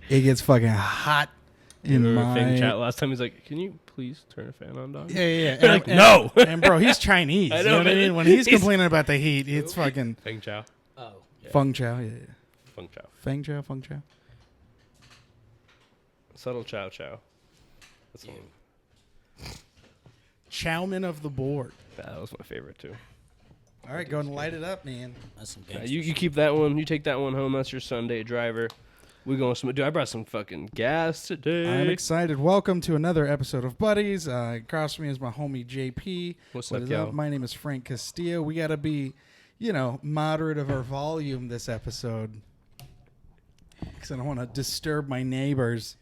It gets fucking hot in my thing chat last time. He's like, "Can you please turn a fan on, dog?" Yeah. You're like, no. And bro, he's Chinese. I You know, know what I man. mean? When he's complaining about the heat, it's fucking Feng Chao. Oh. Yeah. Feng Chao. Yeah. Feng Chao. Feng Chao. Feng Chao. Subtle Chow Chow. That's one. Chowman of the board. That was my favorite too. All right, go and light it up, man. That's some You keep that one. You take that one home. That's your Sunday driver. We going some. Dude, I brought some fucking gas today. I'm excited. Welcome to another episode of Buddies. Across from me is my homie JP. What's What up, is y'all? My name is Frank Castillo. We got to be, moderate of our volume this episode because I don't want to disturb my neighbors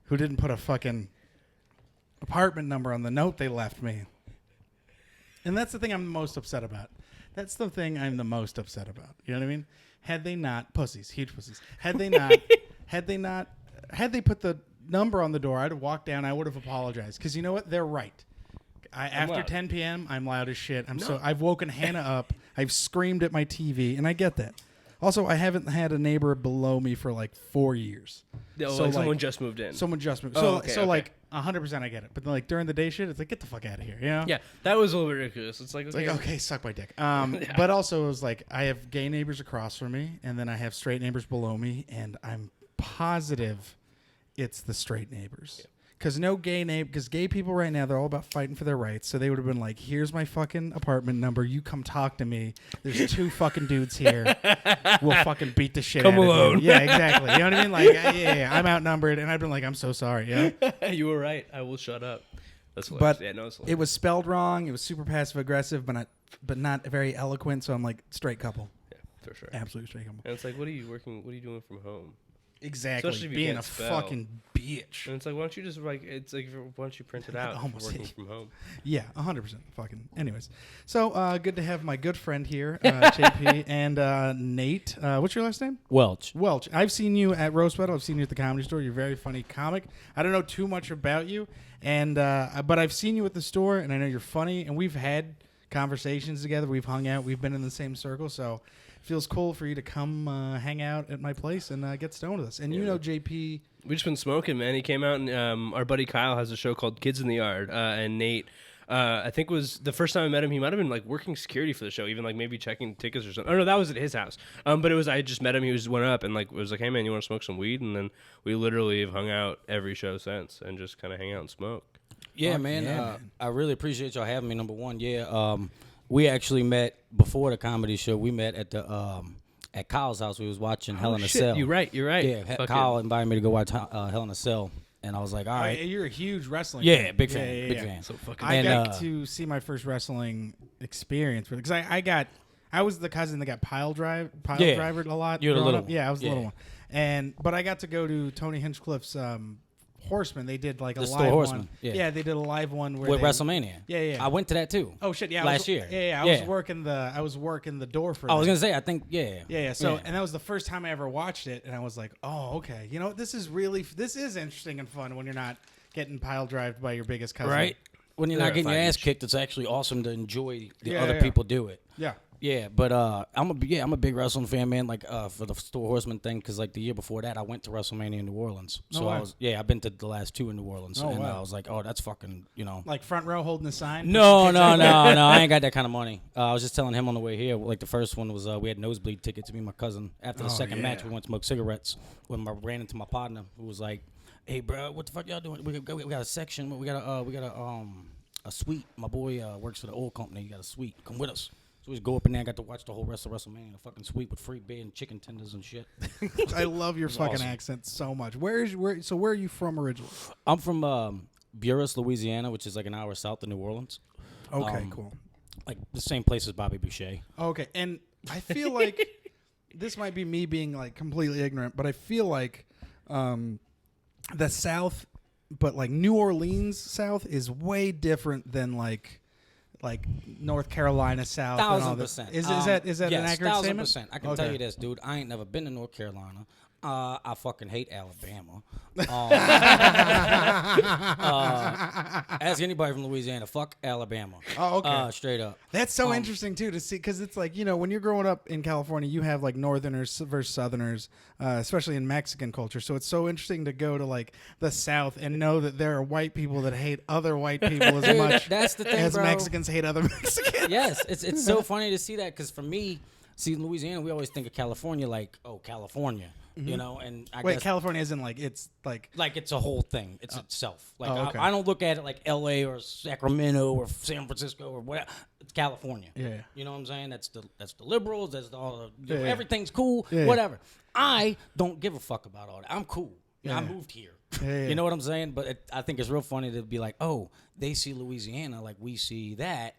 who didn't put a fucking apartment number on the note they left me. And that's the thing I'm the most upset about. That's the thing I'm the most upset about. You know what I mean? Had they not, pussies, huge pussies. Had they put the number on the door, I'd have walked down. I would have apologized because you know what? They're right. After loud. 10 p.m., I'm loud as shit. I've woken Hannah up. I've screamed at my TV, and I get that. Also, I haven't had a neighbor below me for like 4 years. Oh, so someone just moved in. Someone just moved. Oh, So like 100% I get it. But like during the day shit, it's like get the fuck out of here. You know? Yeah, that was a little ridiculous. It's like, Okay, suck my dick. But also it was like I have gay neighbors across from me, and then I have straight neighbors below me, and I'm positive it's the straight neighbors. Because gay people right now, they're all about fighting for their rights. So they would have been like, here's my fucking apartment number. You come talk to me. There's 2 fucking dudes here. We'll fucking beat the shit out alone. of you. Yeah, exactly. You know what I mean? Like, yeah, I'm outnumbered. And I've been like, I'm so sorry. Yeah. You were right. I will shut up. That's But hilarious. it was spelled wrong. It was super passive aggressive, but not very eloquent. So I'm like, straight couple. Yeah, for sure. Absolute straight couple. And it's like, what are you doing from home? Exactly. Especially if you Being can't a spell. fucking bitch. And it's like, why don't you just why don't you print it out? Almost working hate from home. Yeah, 100%. Fucking. Anyways, so good to have my good friend here, JP, and Nate. What's your last name? Welch. Welch. I've seen you at Roast Battle. I've seen you at the Comedy Store. You're a very funny comic. I don't know too much about you, and but I've seen you at the store, and I know you're funny. And we've had conversations together. We've hung out. We've been in the same circle. So feels cool for you to come hang out at my place and get stoned with us. And you know JP. We just been smoking, man. He came out, and our buddy Kyle has a show called Kids in the Yard, and Nate, I think was the first time I met him. He might have been like working security for the show, even like maybe checking tickets or something. Oh no, that was at his house. But it was I just met him. He just went up and like was like, "Hey man, you want to smoke some weed?" And then we literally have hung out every show since and just kind of hang out and smoke. Yeah, man. I really appreciate y'all having me. Number one, we actually met before the comedy show. We met at the at Kyle's house. We was watching Hell in a Cell. You're right. Yeah, Kyle invited me to go watch Hell in a Cell, and I was like, all right. You're a huge wrestling Yeah, fan. big fan, big fan. So fucking. I got to see my first wrestling experience because I was the cousin that got pile drivered a lot. You're the little up. one. Yeah, I was the little one. But I got to go to Tony Hinchcliffe's Horseman. They did like a The live Store Horseman. one. Yeah. They did a live one where With WrestleMania. Yeah. I went to that too. Oh shit, yeah. Last year. Yeah. I was working the door for. I was them. gonna say, I think, yeah. Yeah. So, and that was the first time I ever watched it, and I was like, oh, okay. You know, this is interesting and fun when you're not getting pile drived by your biggest cousin. Right. When you're not getting your ass each. kicked, it's actually awesome to enjoy the Yeah, other yeah. people do it. Yeah. Yeah, but I'm a big wrestling fan, man. Like for the Store Horseman thing, because like the year before that, I went to WrestleMania in New Orleans. So I've been to the last 2 in New Orleans, and I was like, oh, that's fucking, Like front row holding the sign. No, I ain't got that kind of money. I was just telling him on the way here. Like the first one was we had nosebleed tickets. Me and my cousin. After the second match, we went to smoke cigarettes. When I ran into my partner, who was like, "Hey, bro, what the fuck y'all doing? We got a section. We got a suite. My boy works for the oil company. You got a suite. Come with us." So we just go up in there. I got to watch the whole rest of WrestleMania. A fucking suite with free beer and chicken tenders and shit. I love your fucking awesome. accent so much. Where are you from originally? I'm from Buras, Louisiana, which is like an hour south of New Orleans. Okay, cool. Like the same place as Bobby Booshay. Okay, and I feel like this might be me being like completely ignorant, but I feel like the South, but like New Orleans South is way different than like North Carolina South. 1,000%. Is that yes, an accurate statement? 1,000%. I can tell you this, dude. I ain't never been to North Carolina. I fucking hate Alabama. Ask anybody from Louisiana. Fuck Alabama. Oh, okay. Straight up. That's so interesting too to see, because it's like, when you're growing up in California, you have like Northerners versus Southerners, especially in Mexican culture. So it's so interesting to go to like the South and know that there are white people that hate other white people as much That's the thing, as bro. Mexicans hate other Mexicans. Yes, it's so funny to see that, because for me, in Louisiana, we always think of California like, oh, California, and I guess California isn't like it's like it's a whole thing. It's itself. Like okay. I don't look at it like L.A. or Sacramento or San Francisco or whatever. It's California. Yeah. You know what I'm saying? That's the liberals. That's all. Yeah. Everything's cool. Yeah. Whatever. I don't give a fuck about all that. I'm cool. Yeah. I moved here. Yeah. You know what I'm saying? But I think it's real funny to be like, oh, they see Louisiana like we see that,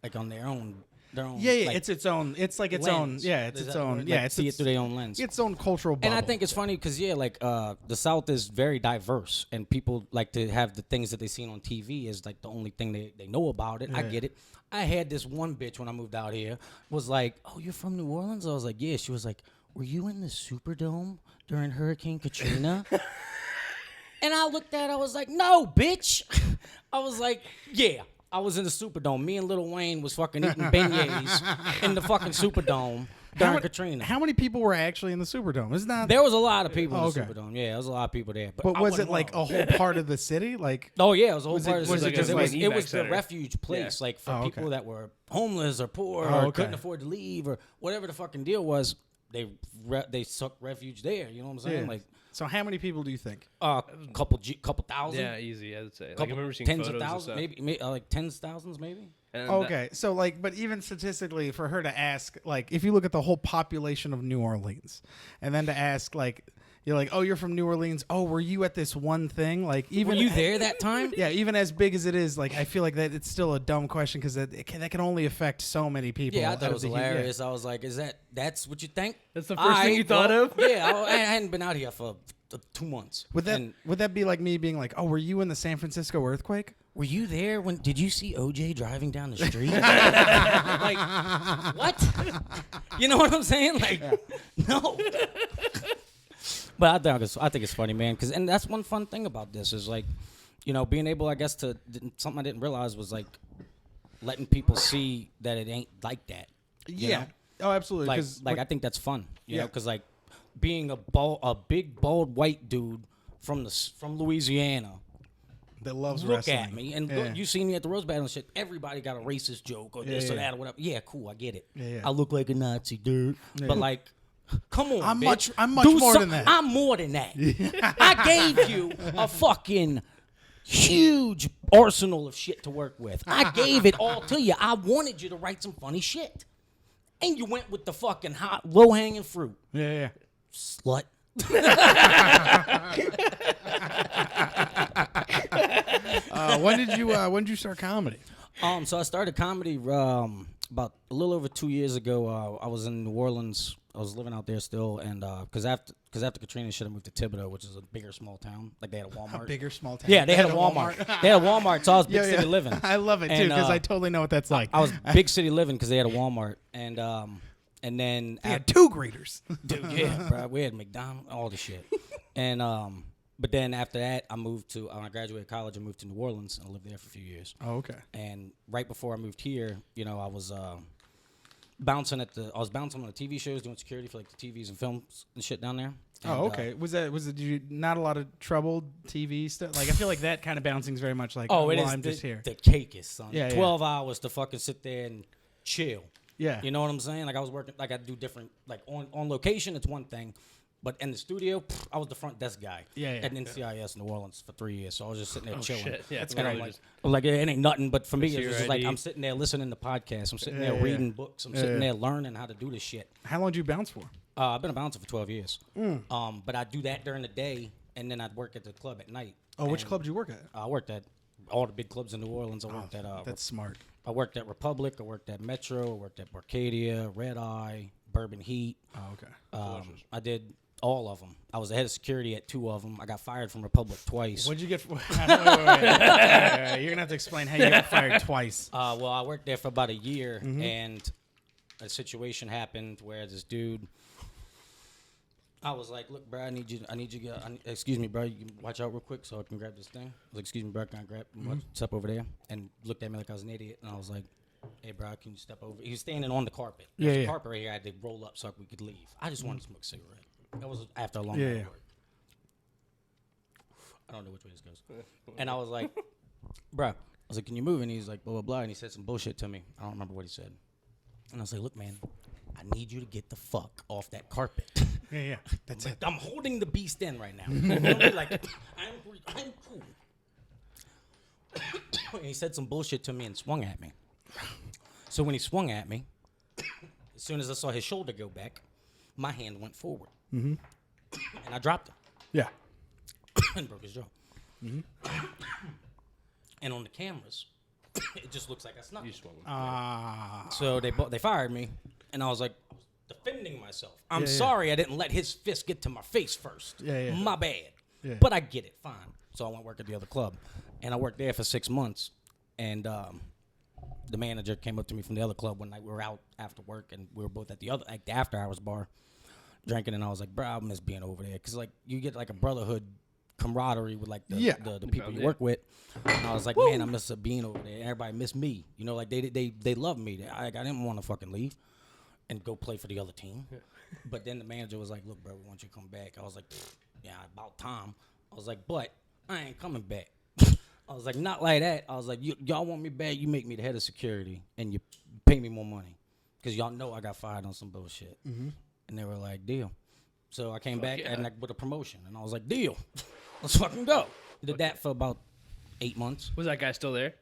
like on their own. Yeah, like, it's its own. It's like its lens. own. Yeah, it's Is its that own. word? Yeah, Like, it's see it through their own lens. its own cultural bubble. And I think it's funny because the South is very diverse, and people like to have the things that they seen on TV as like the only thing they know about it. I get it. I had this one bitch when I moved out here was like, "Oh, you're from New Orleans?" I was like, "Yeah." She was like, "Were you in the Superdome during Hurricane Katrina?" And I looked at her, I was like, "No, bitch." I was like, "Yeah." I was in the Superdome. Me and Lil Wayne was fucking eating beignets in the fucking Superdome during Katrina. How many people were actually in the Superdome? Isn't that There was a lot of people in the okay. Superdome. Yeah, there was a lot of people there. But I was wasn't it like one a of them. whole part of the city? Like, Oh yeah, it was a whole Was part it- of the was it city, just 'cause like it evac was the center? refuge place, like for Oh, people okay. that were homeless or poor Oh, or okay. couldn't afford to leave or whatever the fucking deal was. They sucked refuge there. You know what I'm saying? yeah. Like So how many people do you think? couple thousand. Yeah, easy. I would say. Like I Couple, remember seeing tens photos of and thousands, stuff. maybe like tens of thousands, maybe. And Okay, so like, but even statistically, for her to ask, like, if you look at the whole population of New Orleans, and then to ask, like, you're like, oh, you're from New Orleans. Oh, were you at this one thing? Like, even Were you there that time? Yeah, even as big as it is, like, I feel like that it's still a dumb question because that can only affect so many people. Yeah, I thought it out was of the- yeah. hilarious. I was like, that's what you think? That's the first thing you thought of? Yeah, I hadn't been out here for 2 months. Would that And would that be like me being like, oh, were you in the San Francisco earthquake? were you there when? Did you see OJ driving down the street? Like, what? You know what I'm saying? Like, no. But I think it's funny, man. And that's one fun thing about this is like, being able, I guess, something I didn't realize was like letting people see that it ain't like that. you know? Oh, absolutely. Like, 'Cause, I think that's fun. You know, Yeah. because like being a big bald white dude from Louisiana. that loves Look wrestling. at me and Yeah. look, you see me at the Rose Battle and shit. Everybody got a racist joke or this or yeah. that or whatever. Yeah, cool, I get it. Yeah. I look like a Nazi, dude. But like, come on, I'm bitch. much Do more than that. I'm more than that. I gave you a fucking huge arsenal of shit to work with. I gave it all to you. I wanted you to write some funny shit, and you went with the fucking hot, low hanging fruit, Yeah. slut. When did you start comedy? So I started comedy about a little over 2 years ago. I was in New Orleans. I was living out there still, and because after Katrina, shit, I moved to Thibodeau, which is a bigger small town. Like they had a Walmart. Bigger small town. Yeah, they had a Walmart. They had a Walmart, so I was big city living. I love it too And, because I totally know what that's like. I was big city living because they had a Walmart, and then They had two greeters. dude, yeah, bro, we had McDonald's, all the shit, and but then after that, I moved to when I graduated college. I moved to New Orleans and I lived there for a few years. Oh, okay. And right before I moved here, I was bouncing on the TV shows, doing security for like the TVs and films and shit down there. And, Oh, okay. Was it? Did you not a lot of trouble TV stuff? Like I feel like that kind of bouncing is very much like. Oh, it well, is I'm just here. the cakest, son. Yeah, yeah. 12 hours to fucking sit there and chill. Yeah. You know what I'm saying? Like I was working, like I do different, like on location, it's one thing. But in the studio, I was the front desk guy at NCIS New Orleans for 3 years. So I was just sitting there chilling. Shit. Yeah, And really I'm like, just- it ain't nothing. But for me, Just it your was just like ID. I'm sitting there listening to podcasts. I'm sitting Yeah, there yeah. reading books. I'm sitting there learning how to do this shit. How long did you bounce for? I've been a bouncer for 12 years. But I do that during the day, and then I'd work at the club at night. Oh, which And club did you work at? I worked at all the big clubs in New Orleans. I worked at That's smart. I worked at Republic. I worked at Metro. I worked at Barcadia, Red Eye, Bourbon Heat. Oh, okay. I did all of them. I was the head of security at 2 of them. I got fired from Republic twice. What'd you get? Wait. You're gonna have to explain how you got fired twice. Well, I worked there for about a year, and a situation happened where this dude, I was like, look, bro, I need you. Excuse me, bro. You can watch out real quick so I can grab this thing. I was like, excuse me, bro. Can I grab step over there? And looked at me like I was an idiot. And I was like, hey, bro, can you step over? He was standing on the carpet. There's a carpet right here. I had to roll up so we could leave. I just wanted to smoke a cigarette. That was after a long day of work. I don't know which way this goes. And I was like, bro, I was like, can you move? And he's like, blah, blah, blah. And he said some bullshit to me. I don't remember what he said. And I was like, look, man, I need you to get the fuck off that carpet. Yeah. That's it. I'm holding the beast in right now. You know, like, I'm cool. And he said some bullshit to me and swung at me. So when he swung at me, as soon as I saw his shoulder go back, my hand went forward. And I dropped him. Yeah. And broke his jaw. And on the cameras, it just looks like I snuck. You swung. So they fired me, and I was like, I was defending myself. I'm sorry I didn't let his fist get to my face first. My bad. Yeah. But I get it. Fine. So I went to work at the other club, and I worked there for 6 months. And the manager came up to me from the other club one night. We were out after work, and we were both at the after hours bar drinking. And I was like, bro, I miss being over there because like you get like a brotherhood camaraderie with like the people you work with. And I was like, man, I miss being over there. Everybody miss me. You know, like they love me. I didn't want to fucking leave and go play for the other team. But then the manager was like, look, bro, we want you to come back. I was like, yeah, about time. I was like, but I ain't coming back. I was like, not like that. I was like, y'all want me back, you make me the head of security and you pay me more money. Because y'all know I got fired on some bullshit. And they were like, deal. So I came back and with a promotion. And I was like, deal. Let's fucking go. Did that for about 8 months. Was that guy still there?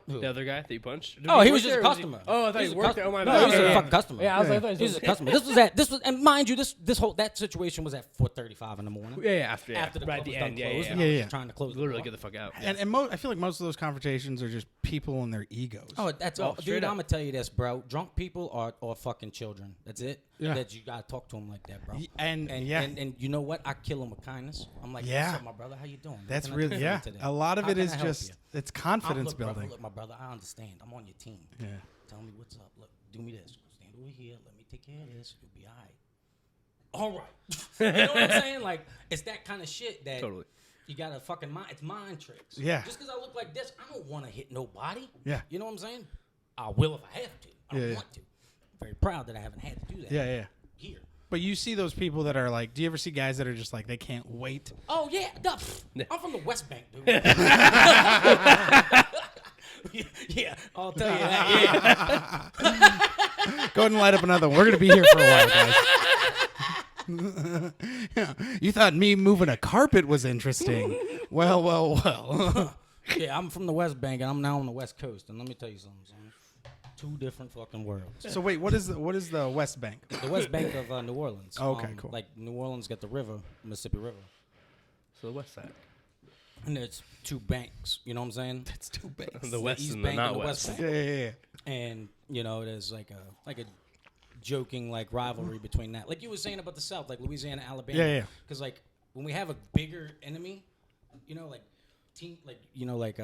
Who? The other guy that you punched? Oh, he was just a customer. I thought he worked there. Oh my No, bad. he was a fucking customer. Yeah, I was like, he was a customer. This was, and mind you, that situation was at 4:35 in the morning. Yeah, after the right club at the was end. done closed, Yeah. and I was just trying to close. Literally get the fuck out. And I feel like most of those confrontations are just people and their egos. Oh, that's all, straight dude. up. I'm gonna tell you this, bro. Drunk people are fucking children. That's it. Yeah. That you gotta talk to them like that, bro. And you know what? I kill them with kindness. I'm like, Yeah. what's up, my brother? How you doing? That's How can I really do for you today? A lot of How it can is I help just you? it's confidence Look, building. Brother, look, my brother, I understand. I'm on your team. Yeah. Tell me what's up. Look, do me this. Stand over here. Let me take care of this. You'll be all right. All right. You know what I'm saying? Like, it's that kind of shit that Totally. you got to fucking mind. It's mind tricks. Yeah. Just because I look like this, I don't want to hit nobody. Yeah. You know what I'm saying? I will if I have to. I don't Yeah. want to. I'm very proud that I haven't had to do that. Yeah. Here. But you see those people that are like, do you ever see guys that are just like, they can't wait? Oh, yeah. I'm from the West Bank, dude. Yeah, I'll tell you that. Yeah. Go ahead and light up another one. We're going to be here for a while, guys. Yeah. You thought me moving a carpet was interesting. Well. Yeah, I'm from the West Bank, and I'm now on the West Coast. And let me tell you something, son. Two different fucking worlds. So wait, what is the West Bank? The West Bank of New Orleans. Oh, okay, cool. Like New Orleans got the river, Mississippi River. So the west side. And there's two banks, you know what I'm saying? It's two banks. The west East and Bank the not and the west. West Yeah. And, you know, there's like a joking like rivalry between that. Like you were saying about the South, like Louisiana, Alabama. Yeah. Because like when we have a bigger enemy, you know, like team, like, you know, like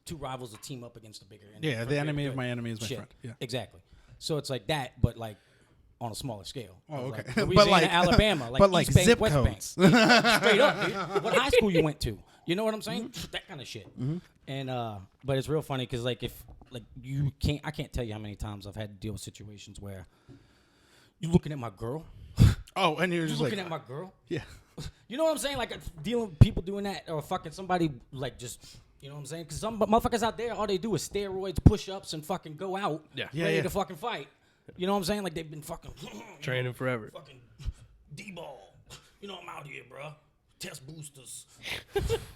two rivals that team up against a bigger enemy. Yeah, the enemy of my enemy is my friend. Yeah. Exactly. So it's like that, but like on a smaller scale. Oh, okay. Like But Louisiana, like- Alabama, like but like East Bank, zip West codes. Bank. Yeah, straight up, dude. What high school you went to? You know what I'm saying? That kind of shit. And but it's real funny because like if like I can't tell you how many times I've had to deal with situations where you looking at my girl. Oh, and you're You just looking like, at my girl. yeah. You know what I'm saying? Like dealing with people doing that or fucking somebody like just. You know what I'm saying? Because some motherfuckers out there, all they do is steroids, push-ups, and fucking go out ready to fucking fight. You know what I'm saying? Like they've been fucking Training forever. fucking D-ball. You know I'm out here, bro. Test boosters.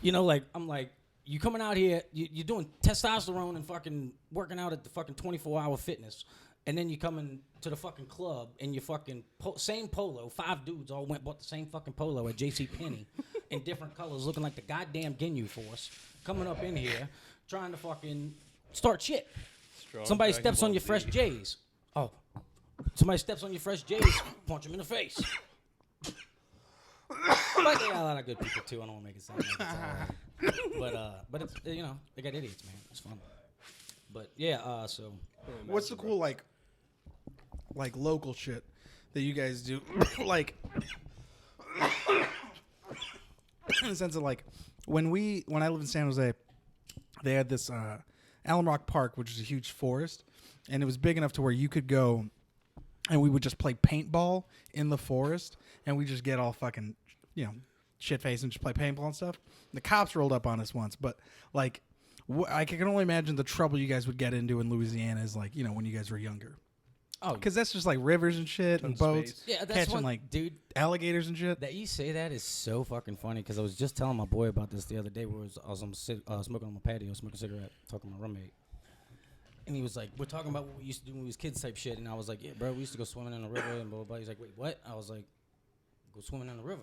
You know, like I'm like, you coming out here, you're doing testosterone and fucking working out at the fucking 24-hour fitness, and then you coming to the fucking club and you fucking same polo. 5 dudes all bought the same fucking polo at JCPenney in different colors, looking like the goddamn Ginyu Force. Coming up in here, trying to fucking start shit. Somebody steps on your fresh J's. Oh, somebody steps on your fresh J's, punch him in the face. But they got a lot of good people too. I don't want to make it sound like it's all right. But it's, you know, they got idiots, man. It's fun. But yeah, so What's the cool like local shit that you guys do, like, in the sense of like, when I lived in San Jose, they had this Alum Rock Park, which is a huge forest, and it was big enough to where you could go, and we would just play paintball in the forest, and we just get all fucking, shit faced and just play paintball and stuff. The cops rolled up on us once, but like, I can only imagine the trouble you guys would get into in Louisiana is like, when you guys were younger. Oh, because that's just like rivers and shit and boats. Space. Yeah, that's catching like dude. alligators and shit. That you say that is so fucking funny because I was just telling my boy about this the other day. Where I was smoking on my patio, smoking a cigarette, talking to my roommate, and he was like, "We're talking about what we used to do when we was kids, type shit." And I was like, "Yeah, bro, we used to go swimming in the river and blah blah blah." He's like, "Wait, what?" I was like, "Go swimming in the river,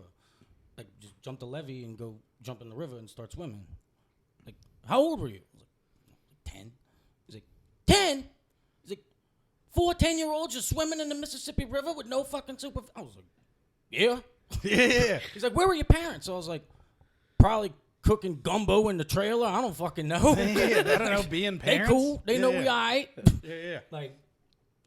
like just jump the levee and go jump in the river and start swimming." Like, how old were you? I was like, 10. He's like, 10. He's like, 4 10-year-olds just swimming in the Mississippi River with no fucking super. I was like, yeah. Yeah. He's like, where were your parents? So I was like, probably cooking gumbo in the trailer. I don't fucking know. I don't know. Being parents, they cool. They know we all right. Yeah. Like,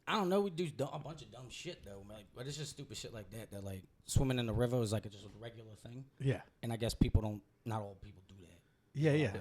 I don't know. We do a bunch of dumb shit though, man. But it's just stupid shit like that. That like swimming in the river is like just a regular thing. Yeah. And I guess people don't. Not all people do that. Yeah.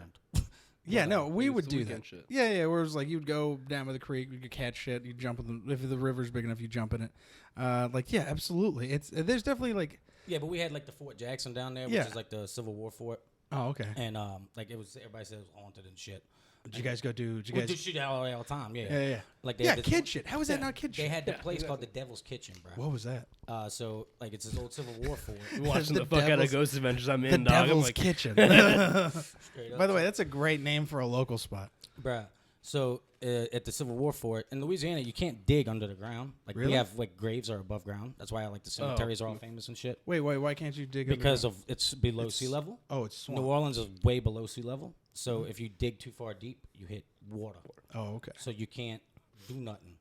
Yeah, no, we would do that. Shit. Yeah, where it was like you'd go down by the creek, you could catch shit, you jump in if the river's big enough, you jump in it. Yeah, absolutely. There's definitely like. Yeah, but we had like the Fort Jackson down there, which is like the Civil War fort. Oh, okay. And like it was, everybody said it was haunted and shit. Did you guys go do? Did you We guys do shit all the time. Yeah. Yeah. Like they Yeah, had this kid shit. How is that not kid They shit? had the place called the Devil's Kitchen, bro. What was that? So like it's this old Civil War fort. You're watching The the fuck out Devil's- of Ghost Adventures. I'm The in, dog. I'm Devil's like, Kitchen. Straight up. By the way, that's a great name for a local spot. Bruh. So at the Civil War fort in Louisiana, you can't dig under the ground. Like Really? we have like graves are above ground. That's why like the cemeteries are all famous and shit. Wait, why can't you dig? Because of it's below sea level. Oh, it's swamp. New Orleans is way below sea level. So if you dig too far deep, you hit water. Oh, okay. So you can't do nothing.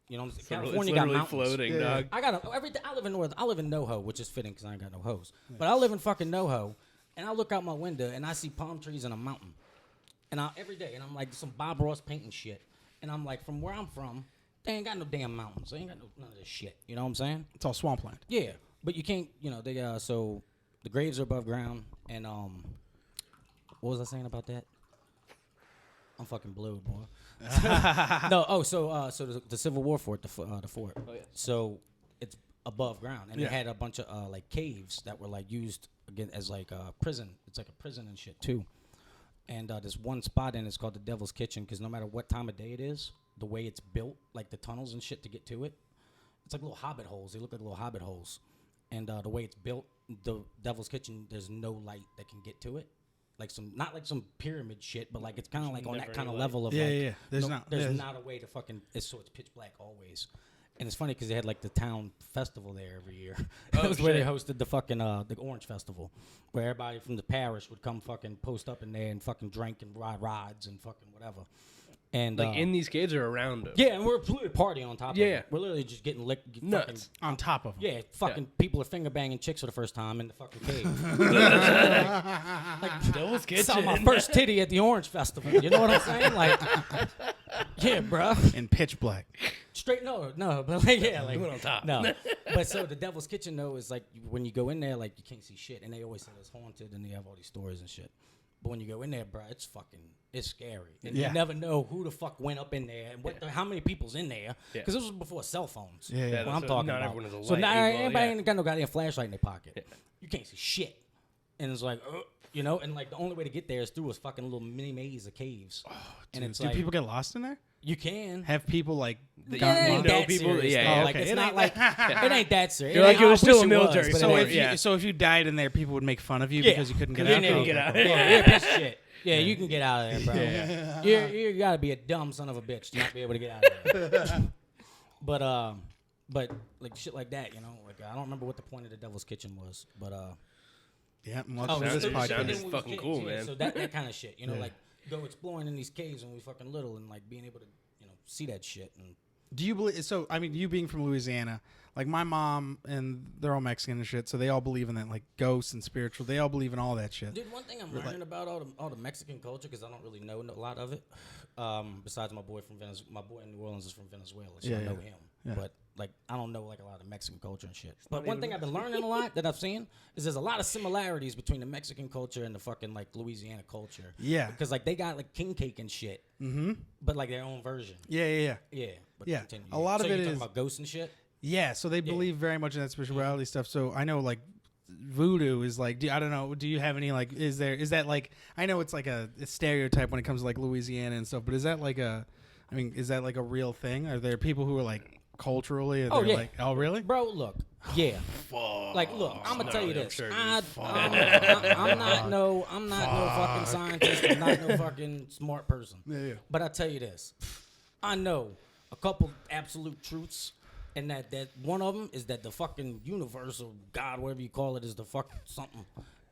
You know what I'm saying? it's California got literally mountains. floating, Yeah. dog. I got I live in NoHo, which is fitting because I ain't got no hose. But I live in fucking NoHo, and I look out my window and I see palm trees and a mountain, and every day, and I'm like some Bob Ross painting shit, and I'm like, from where I'm from, they ain't got no damn mountains, they ain't got none of this shit. You know what I'm saying? It's all swampland. Yeah, but you can't. They so the graves are above ground, and what was I saying about that? I'm fucking blue, boy. No, so the Civil War fort, the fort. Oh, yeah. So it's above ground, and Yeah. they had a bunch of like caves that were like used again as like a prison. It's like a prison and shit too. And there's one spot in it's called the Devil's Kitchen because no matter what time of day it is, the way it's built, like the tunnels and shit to get to it, it's like little hobbit holes. They look like little hobbit holes, and the way it's built, the Devil's Kitchen, there's no light that can get to it. Like not like some pyramid shit, but like it's kind of like on that kind of level of Yeah. There's not a way to fucking. So it's pitch black always, and it's funny because they had like the town festival there every year. That was where they hosted the fucking the Orange Festival, where everybody from the parish would come fucking post up in there and fucking drink and ride rides and fucking whatever. And Like in these caves or around them? yeah, and we're literally partying on top of it. We're literally just getting licked. Nuts. on top of them. Yeah, fucking people are finger banging chicks for the first time in the fucking cave. Devil's Saw Kitchen. my first titty at the Orange Festival. You know what I'm saying? Like, yeah, bro. In pitch black. Straight no, but like yeah, like went on top. No, but so the Devil's Kitchen though is like when you go in there, like you can't see shit, and they always say it's haunted, and they have all these stories and shit. But when you go in there, bro, it's scary, and Yeah. you never know who the fuck went up in there and how many people's in there, because this was before cell phones. Yeah. What I'm talking not about. everyone has a So light now as well, everybody yeah. ain't got no goddamn flashlight in their pocket. You can't see shit, and it's like, and like the only way to get there is through a fucking little mini maze of caves. And it's Do like people get lost in there? you can. Have people like Yeah, it gotten ain't lost? that people- serious, yeah, though. yeah, Like okay. it's It not ain't like it ain't that serious. You're like, it was I wish still a military but it So fort, ain't. if you if you died in there, people would make fun of you because you couldn't get You out. didn't Okay. get out. Yeah, you're a piece of shit. Yeah, you can get out of there, bro. You gotta be a dumb son of a bitch to not be able to get out of there. But like shit like that, like I don't remember what the point of the Devil's Kitchen was, but Yeah, welcome to sounded- this podcast. sounded when we was fucking kids, cool, yeah, man. So that kind of shit, like go exploring in these caves when we fucking little and like being able to see that shit and. Do you believe? So, I mean, you being from Louisiana, like my mom and they're all Mexican and shit, so they all believe in that, like ghosts and spiritual. They all believe in all that shit. Dude, one thing I'm learning about all the Mexican culture because I don't really know a lot of it. Besides my boy from my boy in New Orleans is from Venezuela, so I know him. Yeah. But like I don't know like a lot of Mexican culture and shit. But one thing I've been learning a lot that I've seen is there's a lot of similarities between the Mexican culture and the fucking like Louisiana culture. Yeah. Because like they got like king cake and shit, but like their own version. Yeah. But Yeah. continue. A lot so of you're it talking is about ghosts and shit. Yeah, so they believe very much in that spirituality stuff. So I know like voodoo is like, I don't know, do you have any like, is that like, I know it's like a stereotype when it comes to like Louisiana and stuff, but is that like is that like a real thing? Are there people who are like culturally, like, oh really? Bro, look, yeah. Like, look, I'm gonna tell you this. sure, I'm not no fucking scientist. I'm not no fucking smart person. Yeah. But I tell you this, I know a couple absolute truths, and that one of them is that the fucking universe or God, whatever you call it, is the fucking something.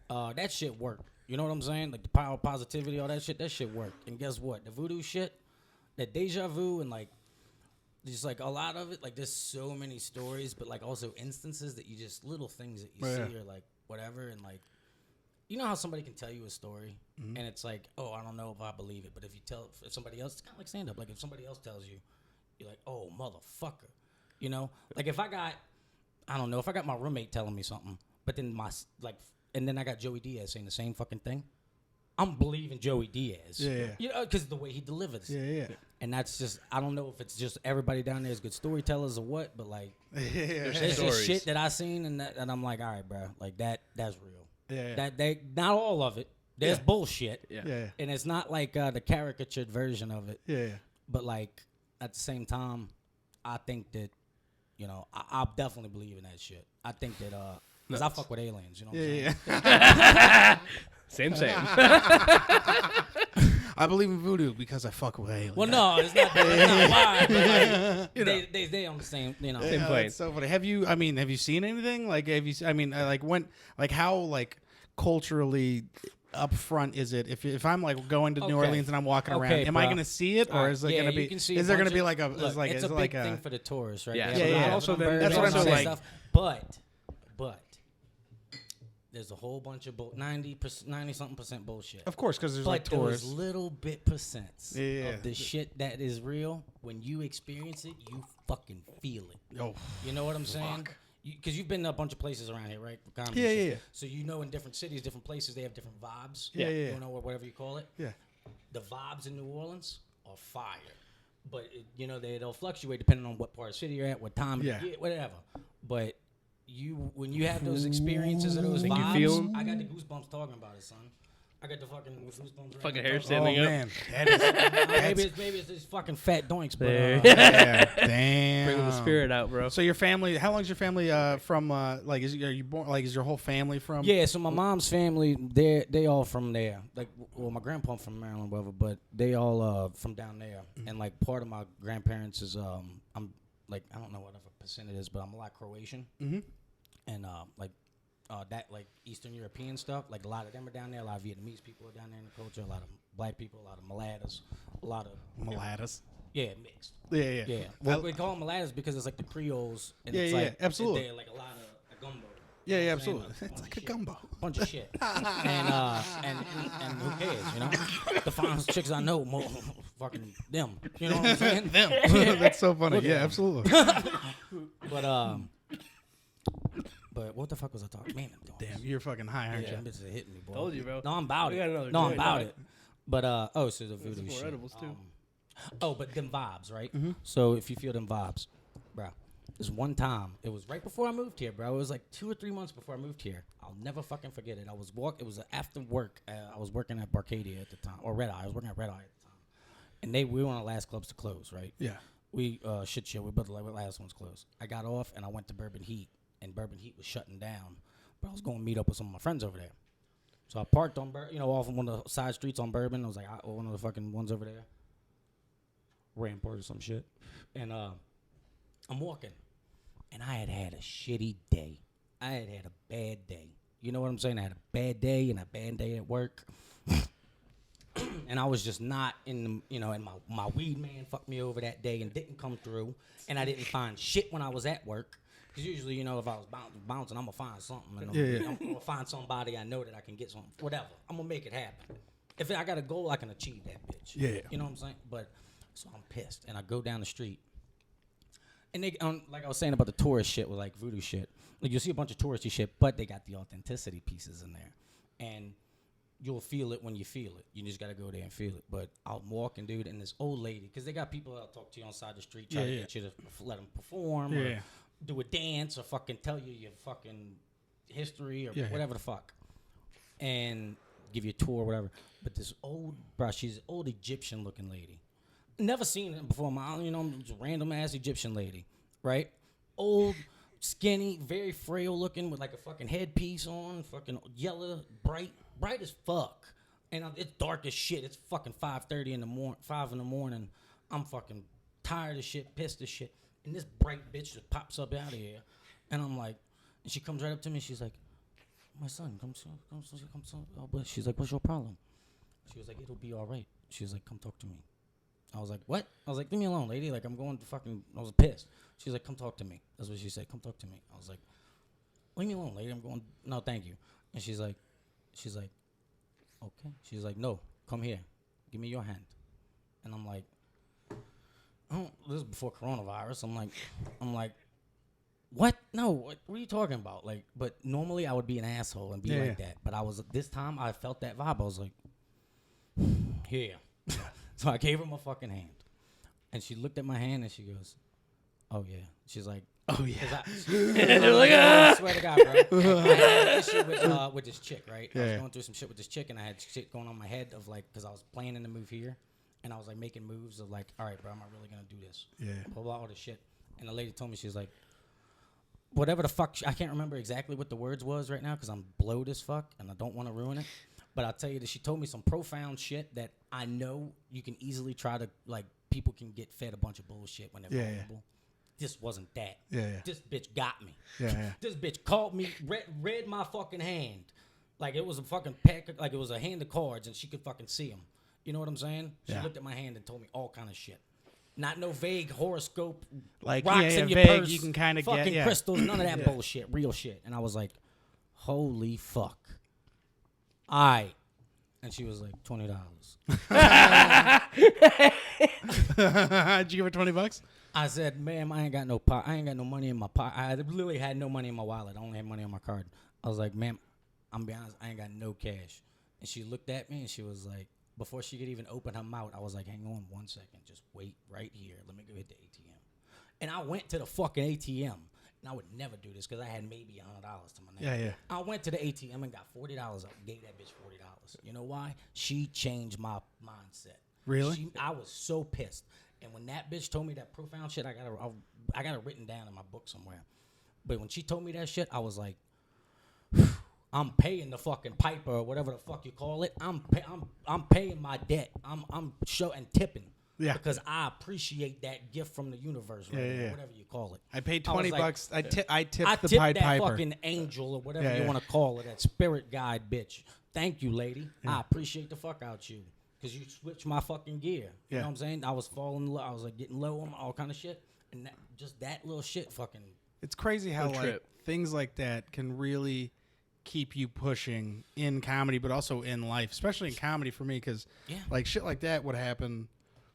That shit worked. You know what I'm saying? Like the power of positivity, all that shit worked. And guess what? The voodoo shit, that deja vu, and like just like a lot of it, like there's so many stories, but like also instances that you just little things that you see or like whatever, and like you know how somebody can tell you a story and it's like, oh, I don't know if I believe it, but if somebody else, it's kind of like stand up. Like if somebody else tells you, you're like, oh motherfucker, you know. Like if I got my roommate telling me something, but then and then I got Joey Diaz saying the same fucking thing, I'm believing Joey Diaz. Yeah. You know, because the way he delivers. Yeah. And that's just, I don't know if it's just everybody down there is good storytellers or what, but like, Yeah. there's just shit that I seen and I'm like, all right, bro, like that's real. Yeah. That they not all of it. There's bullshit. Yeah. And it's not like the caricatured version of it. Yeah. But like at the same time, I think that, you know, I definitely believe in that shit. I think that because I fuck with aliens, you know what I'm saying? Same. I believe in voodoo because I fuck with aliens. Well, no, it's not why. But like, they on the same, you know. Same plane. That's so funny. Have you seen anything? Like, how like culturally upfront is it? If I'm like going to New Orleans and I'm walking around, am I going to see it, or is it going to be? Is there going to be like a? Look, it's a big thing for the tourists, right? Yeah. They have a lot of Also, birds, that's what I'm all saying. that stuff. But there's a whole bunch of 90-something% bullshit. Of course, because there's But like tourists. those little bit percents Yeah. of the shit that is real, when you experience it, you fucking feel it. Oh, You know what I'm saying? Because you've been to a bunch of places around here, right? For comedy Yeah, and shit. yeah. So you know in different cities, different places, they have different vibes. Yeah. You know, or whatever you call it. yeah. The vibes in New Orleans are fire. But, they'll fluctuate depending on what part of the city you're at, what time, whatever. But when you have those experiences of those Think you vibes, feel 'em? I got the goosebumps talking about it, son. I got the fucking goosebumps. Right Fucking now. hair Oh standing up. man, that is. Maybe it's these fucking fat doinks, but There. Damn. Bringing the spirit out, bro. So your family? How long's your family from? Like, are you born? Like, is your whole family from? yeah. So my mom's family, they all from there. Like, well, my grandpa from Maryland, whatever, but they all from down there. And like part of my grandparents is I'm like I don't know what percent it is, but I'm a lot Croatian. Mm-hmm. And that like Eastern European stuff, like a lot of them are down there. A lot of Vietnamese people are down there in the culture. A lot of black people, a lot of mulattoes, a lot of Mulattoes. mixed. Yeah. Yeah, Well, we call them mulattoes because it's like the Creoles. And Yeah, it's yeah, like, absolutely. They're like a lot of gumbo. Yeah, You know what I'm absolutely. saying? It's like a gumbo. Bunch of shit. and who cares, you know? The finest chicks I know, more fucking them. You know what I'm saying? Them. That's so funny. Yeah, absolutely. But what the fuck was I talking? Man, I'm doing Damn, you're fucking high, aren't Yeah, you? them bitches are hitting me, boy. Told you, bro. No, I'm about We it. got another No, I'm joint, about right? it. But so the voodoo More shit. edibles too. But them vibes, right? So if you feel them vibes, bro. This one time, it was right before I moved here, bro. It was like 2 or 3 months before I moved here. I'll never fucking forget it. It was after work. I was working at Barcadia at the time, or Red Eye. I was working at Red Eye at the time, and we were one of the last clubs to close, right? Yeah. We we both the last ones closed. I got off and I went to Bourbon Heat, and Bourbon Heat was shutting down. But I was going to meet up with some of my friends over there. So I parked on off of one of the side streets on Bourbon. I was like, one of the fucking ones over there. Rampart or some shit. And I'm walking. And I had a shitty day. I had a bad day. You know what I'm saying? I had a bad day and a bad day at work. And I was just not in the, and my weed man fucked me over that day and didn't come through. And I didn't find shit when I was at work. Because usually, if I was bouncing, I'm going to find something. And I'm going to find somebody I know that I can get something. Whatever. I'm going to make it happen. If I got a goal, I can achieve that bitch. Yeah. You know what I'm saying? But, so I'm pissed. And I go down the street. And they, like I was saying about the tourist shit with like voodoo shit. Like you'll see a bunch of touristy shit, but they got the authenticity pieces in there, and you'll feel it when you feel it. You just gotta go there and feel it. But I'm walking, dude, and this old lady, because they got people that'll talk to you on the side of the street, try to get you to let them perform, or do a dance, or fucking tell you your fucking history or whatever the fuck, and give you a tour or whatever. But this old, bro, she's an old Egyptian looking lady. Never seen it before. Just random ass Egyptian lady, right? Old, skinny, very frail looking, with like a fucking headpiece on, fucking yellow, bright as fuck. And it's dark as shit. It's fucking 5:30 in the morning, 5 in the morning. I'm fucking tired as shit, pissed as shit. And this bright bitch just pops up out of here, and I'm like, and she comes right up to me. She's like, "My son, come." Oh, but she's like, "What's your problem?" She was like, "It'll be all right." She was like, "Come talk to me." I was like, "What?" I was like, "Leave me alone, lady. Like, I'm going to fucking." I was pissed. She's like, "Come talk to me." That's what she said. "Come talk to me." I was like, "Leave me alone, lady. I'm going." "No, thank you." And she's like, "Okay." She's like, "No, come here. Give me your hand." And I'm like, "Oh, this is before coronavirus." I'm like, "What? No, what are you talking about?" Like, but normally I would be an asshole and be like that. But this time I felt that vibe. I was like, "Here." So I gave her my fucking hand. And she looked at my hand and she goes, "Oh, yeah." She's like, "Oh, yeah." I swear to God, bro. I had this shit with this chick, right? I was going through some shit with this chick, and I had shit going on in my head of like, because I was planning to move here. And I was like making moves of like, all right, bro, am I really going to do this? Yeah. Blah, blah, all this shit. And the lady told me, she's like, whatever the fuck, I can't remember exactly what the words was right now because I'm blowed as fuck and I don't want to ruin it. But I'll tell you that she told me some profound shit that I know you can easily try to, like, people can get fed a bunch of bullshit when they're vulnerable. This wasn't that. This bitch got me. This bitch called me, read my fucking hand. Like it was a fucking pack, like it was a hand of cards and she could fucking see them. You know what I'm saying? She looked at my hand and told me all kind of shit. Not no vague horoscope, like rocks in your vague, purse, you can kind of get fucking crystals, none of that bullshit, real shit. And I was like, holy fuck. All right. And she was like, $20. Did you give her $20? I said, "Ma'am, I ain't got no money in my pocket. I literally had no money in my wallet. I only had money on my card." I was like, "Ma'am, I'm be honest, I ain't got no cash." And she looked at me and she was like, before she could even open her mouth, I was like, "Hang on 1 second. Just wait right here. Let me go hit the ATM." And I went to the fucking ATM. And I would never do this because I had maybe $100 to my name. I went to the ATM and got $40 out. Gave that bitch $40. You know why? She changed my mindset. Really? I was so pissed. And when that bitch told me that profound shit, I got it written down in my book somewhere. But when she told me that shit, I was like, I'm paying the fucking piper or whatever the fuck you call it. I'm paying my debt. I'm showing tipping. Yeah. Because I appreciate that gift from the universe, right? Whatever you call it. I paid $20. Like, I tipped the tipped Pied that Piper. fucking angel or whatever you want to call it, that spirit guide bitch. Thank you, lady. I appreciate the fuck out you. Because you switched my fucking gear. You know what I'm saying? I was falling low. I was like getting low on all kind of shit. And just that little shit fucking. It's crazy how like things like that can really keep you pushing in comedy, but also in life, especially in comedy for me. Because like shit like that would happen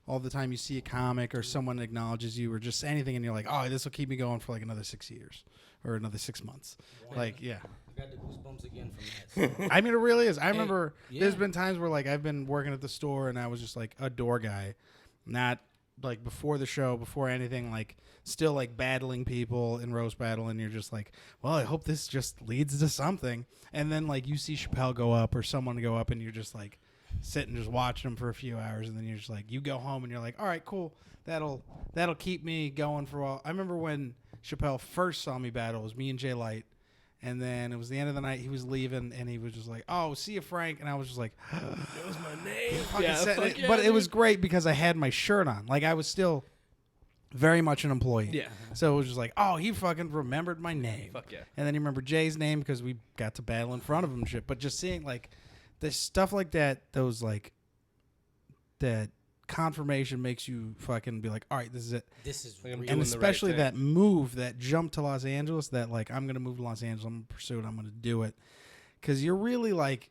all the time. You see a comic or someone acknowledges you or just anything, and you're like, "Oh, this will keep me going for like another 6 years or another 6 months." Like, I got the goosebumps again from that. So. I mean, it really is. I remember there's been times where like I've been working at the store and I was just like a door guy, not like before the show, before anything, like still like battling people in roast battle, and you're just like, well, I hope this just leads to something. And then like you see Chappelle go up or someone go up, and you're just like sitting just watching them for a few hours, and then you're just like, you go home and you're like, all right, cool, that'll keep me going for a while. I remember when Chappelle first saw me battle, it was me and Jay Light. And then it was the end of the night. He was leaving, and he was just like, "Oh, see you, Frank." And I was just like, "That was my name." But it was great because I had my shirt on. Like I was still very much an employee. Yeah. So it was just like, "Oh, he fucking remembered my name." Fuck yeah. And then he remembered Jay's name because we got to battle in front of him and shit. But just seeing like the stuff like that, those like that confirmation makes you fucking be like, all right, this is it. This is like, real. And especially that move, that jump to Los Angeles, that like, I'm going to move to Los Angeles, I'm going to pursue it, I'm going to do it. Because you're really like,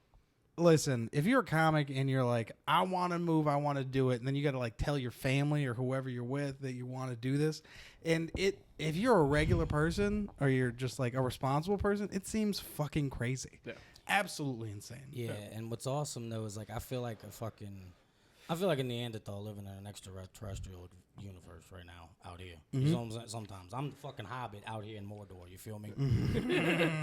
listen, if you're a comic and you're like, I want to move, I want to do it, and then you got to like tell your family or whoever you're with that you want to do this, and if you're a regular person or you're just like a responsible person, it seems fucking crazy. Yeah. Absolutely insane. Yeah, and what's awesome though is like I feel like a Neanderthal living in an extraterrestrial universe right now out here. You know what I'm saying? Sometimes I'm the fucking Hobbit out here in Mordor. You feel me?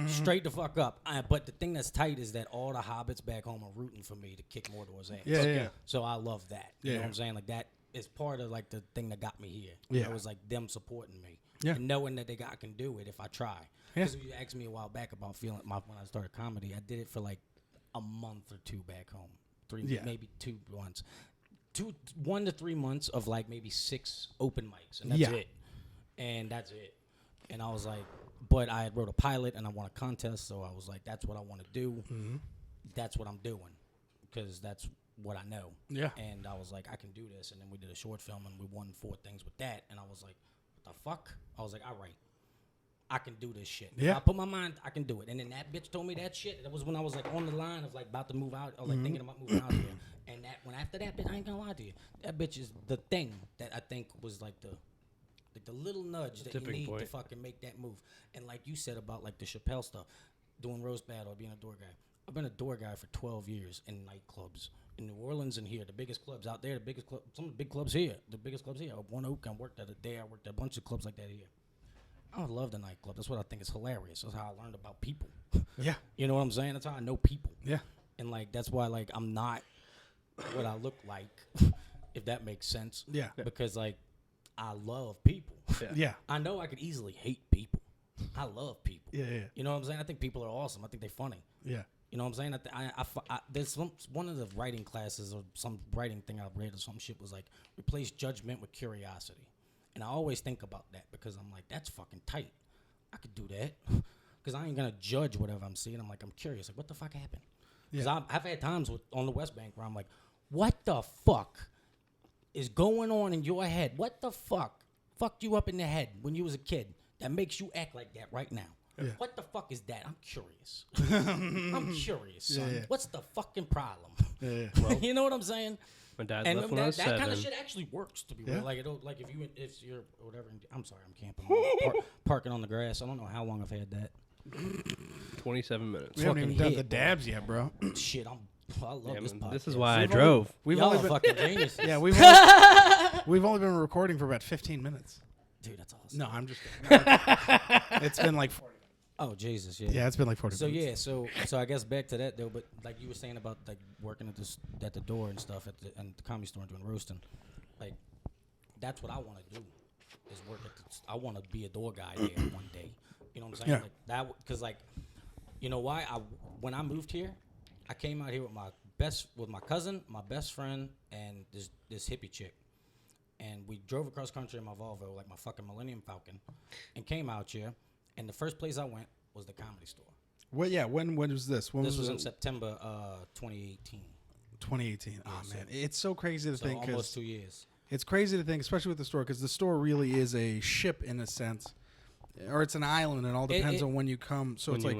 Straight the fuck up. But the thing that's tight is that all the hobbits back home are rooting for me to kick Mordor's ass. Yeah. So I love that. You know what I'm saying? Like that is part of like the thing that got me here. Yeah. It was like them supporting me. Yeah. And knowing that I can do it if I try. Because you asked me a while back about feeling when I started comedy, I did it for like a month or two back home. Maybe 2 months. 1 to 3 months of like maybe 6 open mics, and that's it. And that's it. And I was like, but I had wrote a pilot and I won a contest, so I was like, that's what I want to do. Mm-hmm. That's what I'm doing, because that's what I know. Yeah. And I was like, I can do this. And then we did a short film and we won 4 things with that. And I was like, what the fuck? I was like, all right, I can do this shit. Yeah. If I put my mind, I can do it. And then that bitch told me that shit. That was when I was like on the line of like about to move out. I was like thinking about moving out here. And that when after that bitch, I ain't gonna lie to you, that bitch is the thing that I think was like the little nudge that you need to fucking make that move. And like you said about like the Chappelle stuff, doing roast battle, being a door guy. I've been a door guy for 12 years in nightclubs in New Orleans and here, the biggest clubs out there, some of the big clubs here, One Oak. I worked at a bunch of clubs like that here. I love the nightclub. That's what I think is hilarious. That's how I learned about people. Yeah. You know what I'm saying? That's how I know people. Yeah. And like that's why like I'm not what I look like, if that makes sense. Yeah. Because like I love people. Yeah. I know I could easily hate people. I love people. Yeah. You know what I'm saying? I think people are awesome. I think they're funny. Yeah. You know what I'm saying? There's one of the writing classes or some writing thing I read or some shit was like replace judgment with curiosity. And I always think about that because I'm like, that's fucking tight. I could do that because I ain't going to judge whatever I'm seeing. I'm like, I'm curious. Like, what the fuck happened? Because I've had times on the West Bank where I'm like, what the fuck is going on in your head? What the fuck fucked you up in the head when you was a kid that makes you act like that right now? Yeah. What the fuck is that? I'm curious. I'm curious, son. Yeah. What's the fucking problem? Yeah. Well, you know what I'm saying? My dad left when I was 7. That kind of shit actually works to be real. Like if you're whatever. I'm sorry, I'm camping. Parking on the grass. I don't know how long I've had that. 27 minutes. We haven't even done the dabs yet, bro. Shit, I love this podcast. This is why I drove. We've only been fucking geniuses. Yeah, we've only been recording for about 15 minutes. Dude, that's awesome. No, I'm just kidding. It's been like 40. Oh Jesus, yeah. Yeah, it's been like 40 minutes. So I guess back to that though, but like you were saying about like working at the door and stuff at the Comedy Store and doing roasting, like that's what I want to do is work at I want to be a door guy there one day. You know what I'm saying? Yeah. Like that because like you know why when I moved here, I came out here with my cousin, my best friend, and this hippie chick. And we drove across country in my Volvo, like my fucking Millennium Falcon, and came out here. And the first place I went was the Comedy Store. Well, yeah. When was this? This was in September 2018. 2018. Oh man, it's so crazy to think. Almost 2 years. It's crazy to think, especially with the store, because the store really is a ship in a sense, or it's an island. It all depends on when you come. So it's like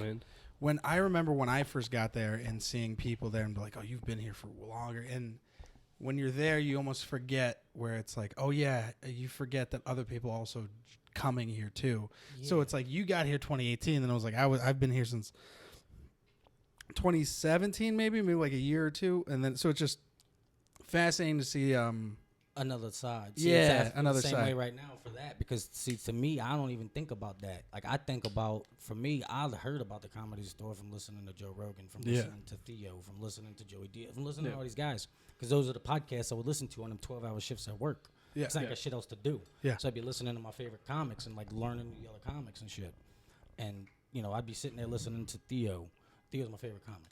when I remember when I first got there and seeing people there and be like, oh, you've been here for longer. And when you're there, you almost forget where it's like, oh yeah, you forget that other people also coming here too. Yeah. So it's like you got here 2018, and I was like, I've been here since 2017, maybe like a year or two, and then so it's just fascinating to see another side. See, another same side. Way right now for that because see, to me, I don't even think about that. Like I think about for me, I heard about the Comedy Store from listening to Joe Rogan, from listening to Theo, from listening to Joey Diaz, from listening to all these guys because those are the podcasts I would listen to on them 12-hour shifts at work. Yeah. Because I ain't got shit else to do. Yeah. So I'd be listening to my favorite comics and like learning the other comics and shit. And, you know, I'd be sitting there listening to Theo. Theo's my favorite comic.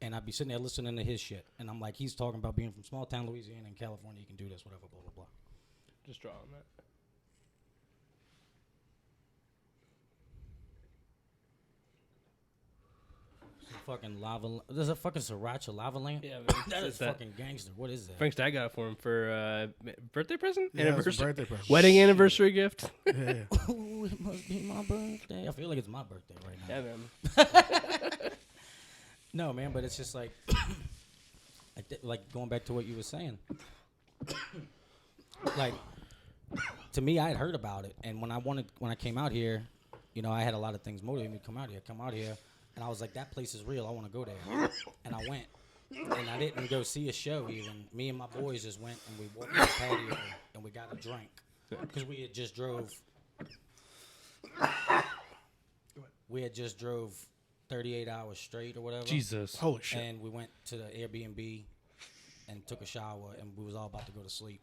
And I'd be sitting there listening to his shit. And I'm like, he's talking about being from small town Louisiana and California. You can do this, whatever, blah, blah, blah. Just draw on that. Fucking lava. There's a fucking siracha lava lamp. Yeah, man. That is fucking gangster. What is that? Frank's dad got it for him for birthday present. Yeah, anniversary, birthday present. Wedding anniversary gift. Yeah. Ooh, it must be my birthday. I feel like it's my birthday right now. Yeah, man. No, man, but it's just like, like going back to what you were saying. Like, to me, I had heard about it, and when I came out here, you know, I had a lot of things motivating me to come out here, and I was like, that place is real. I want to go there, and I went, and I didn't go see a show even. Me and my boys just went and we walked to the patio and we got a drink because we had just drove. We had just drove 38 hours straight or whatever. Jesus. Holy shit. And we went to the Airbnb and took a shower, and we was all about to go to sleep.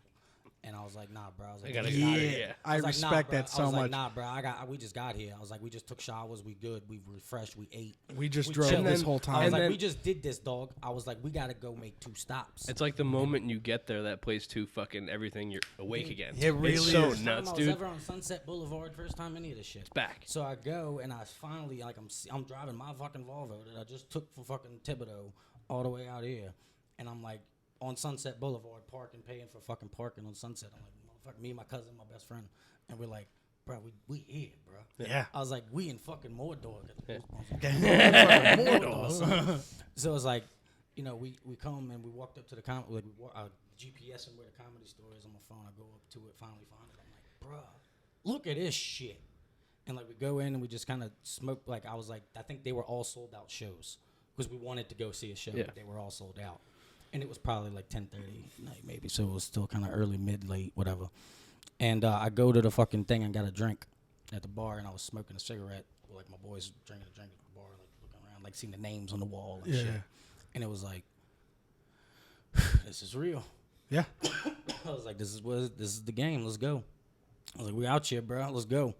And I was like, nah, bro. I was like, gotta we get just out got of here. here. I was like, respect nah, that bro. so I was much. like, nah, bro. We just got here. I was like, we just took showers. We good. We refreshed. We ate. We just We drove chilled. this And whole I time. was like, then- we just did this, dog. I was like, we got to go make 2 stops. It's like the moment you get there, that place too fucking everything. You're awake again. It really it's so is. nuts, I was dude. ever on Sunset Boulevard first time any of this shit. It's back. So I go and I finally I'm driving my fucking Volvo that I just took from fucking Thibodeau all the way out here, and I'm like on Sunset Boulevard parking, paying for fucking parking on Sunset. I'm like, motherfucker, me, my cousin, my best friend, and we're like, bro, we here, bro. Yeah. I was like, we in fucking Mordor. Mordor. So it's like, you know, we come and we walked up to the like GPS and where the comedy store is on my phone. I go up to it, finally find it. I'm like, bruh, look at this shit. And like we go in and we just kind of smoke. Like I was like, I think they were all sold out shows because we wanted to go see a show, but they were all sold out. And it was probably like 10:30 night maybe, so it was still kind of early, mid, late, whatever. And I go to the fucking thing and got a drink at the bar, and I was smoking a cigarette. Like my boys drinking a drink at the bar, like looking around, like seeing the names on the wall and shit. And it was like, this is real. Yeah. I was like, this is the game. Let's go. I was like, we out here, bro. Let's go.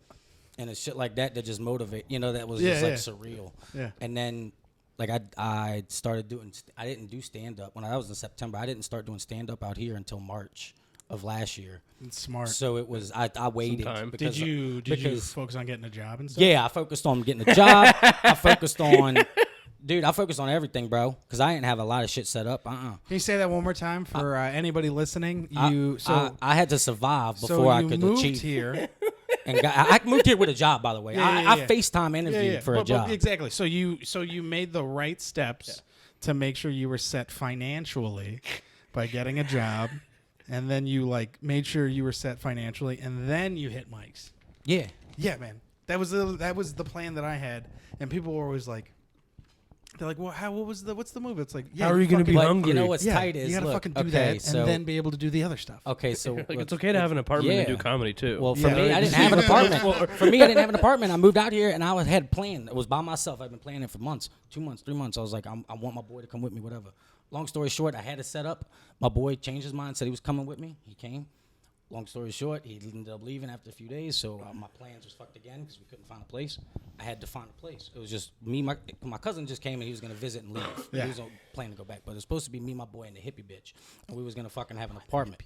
And it's shit like that just motivate. You know, that was just like surreal. Yeah. And then, like I started doing. I didn't do stand up when I was in September. I didn't start doing stand up out here until March of last year. It's smart. So it was. I waited. Some time. Because, Did you because, focus on getting a job and stuff? Yeah, I focused on getting a job. I focused on. Dude, I focused on everything, bro, because I didn't have a lot of shit set up. Can you say that one more time for anybody listening? I had to survive before so I you could moved achieve. here. And I moved here with a job, by the way. I FaceTime interviewed for a job. Exactly. So you made the right steps to make sure you were set financially by getting a job, and then you like made sure you were set financially, and then you hit mics. Yeah. Yeah, man. That was the plan that I had, and people were always like, they're like, well, what's the move? It's like, yeah, How are you gonna be But hungry? you know what's yeah, tight is, you gotta look, fucking do okay, that, so, and then be able to do the other stuff. okay, so Like, it's okay to have an apartment and do comedy too. Well, for Yeah, me, right. I didn't have an apartment. For me, I didn't have an apartment. I moved out here, and I had planned. It was by myself. I've been planning it for months, 2 months, 3 months. I was like, I want my boy to come with me, whatever. Long story short, I had it set up. My boy changed his mind, said he was coming with me. He came. Long story short, he ended up leaving after a few days, so my plans was fucked again because we couldn't find a place. I had to find a place. It was just me. My cousin just came and he was gonna visit and leave. Yeah. He was planning to go back, but it was supposed to be me, my boy, and the hippie bitch, and we was gonna fucking have an apartment.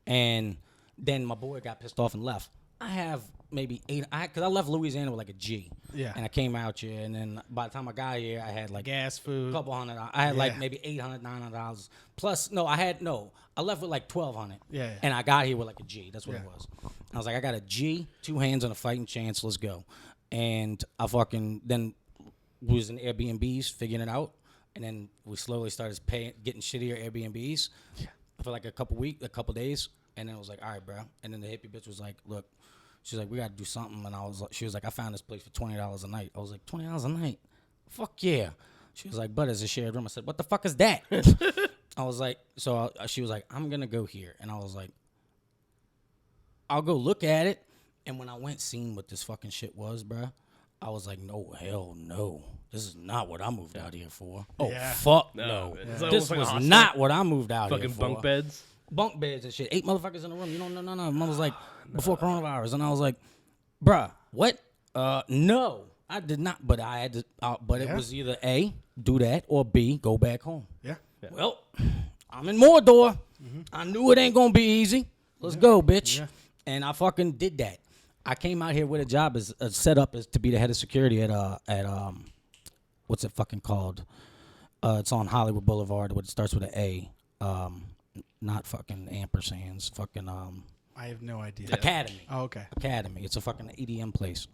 And then my boy got pissed off and left. I have maybe 8. Because I left Louisiana with like a G. Yeah. And I came out here, and then by the time I got here, I had like Gas, food. a couple $100. I had like Yeah. maybe $800, $900 plus. I left with like $1,200. Yeah. And I got here with like a G. That's what Yeah. it was. I was like, I got a G, 2 hands on a fighting chance. Let's go. And I fucking then was in Airbnbs figuring it out, and then we slowly started getting shittier Airbnbs for like a couple days, and then it was like, all right, bro. And then the hippie bitch was like, look, she's like, we got to do something, and she was like, I found this place for $20 a night. I was like, $20 a night? Fuck yeah. She was like, but it's a shared room. I said, what the fuck is that? I was like, she was like, I'm gonna go here, and I was like, I'll go look at it. And when I went seeing what this fucking shit was, bruh, I was like, no, hell no. This is not what I moved out here for. Oh, Yeah. fuck No, no. it's This almost like a was hostel. not what I moved out here Fucking for. bunk beds. Bunk beds and shit. 8 motherfuckers in a room. You don't know, no. Mom was like, before coronavirus. And I was like, bruh, what? No. I did not. But I had to, but it was either A, do that, or B, go back home. Yeah. Well, I'm in Mordor. I knew it ain't gonna be easy. Let's go, bitch. Yeah. And I fucking did that. I came out here with a job as set up as to be the head of security at what's it fucking called? It's on Hollywood Boulevard. It starts with an A. Not fucking ampersands. Fucking I have no idea. Academy. Oh, okay. Academy. It's a fucking EDM place.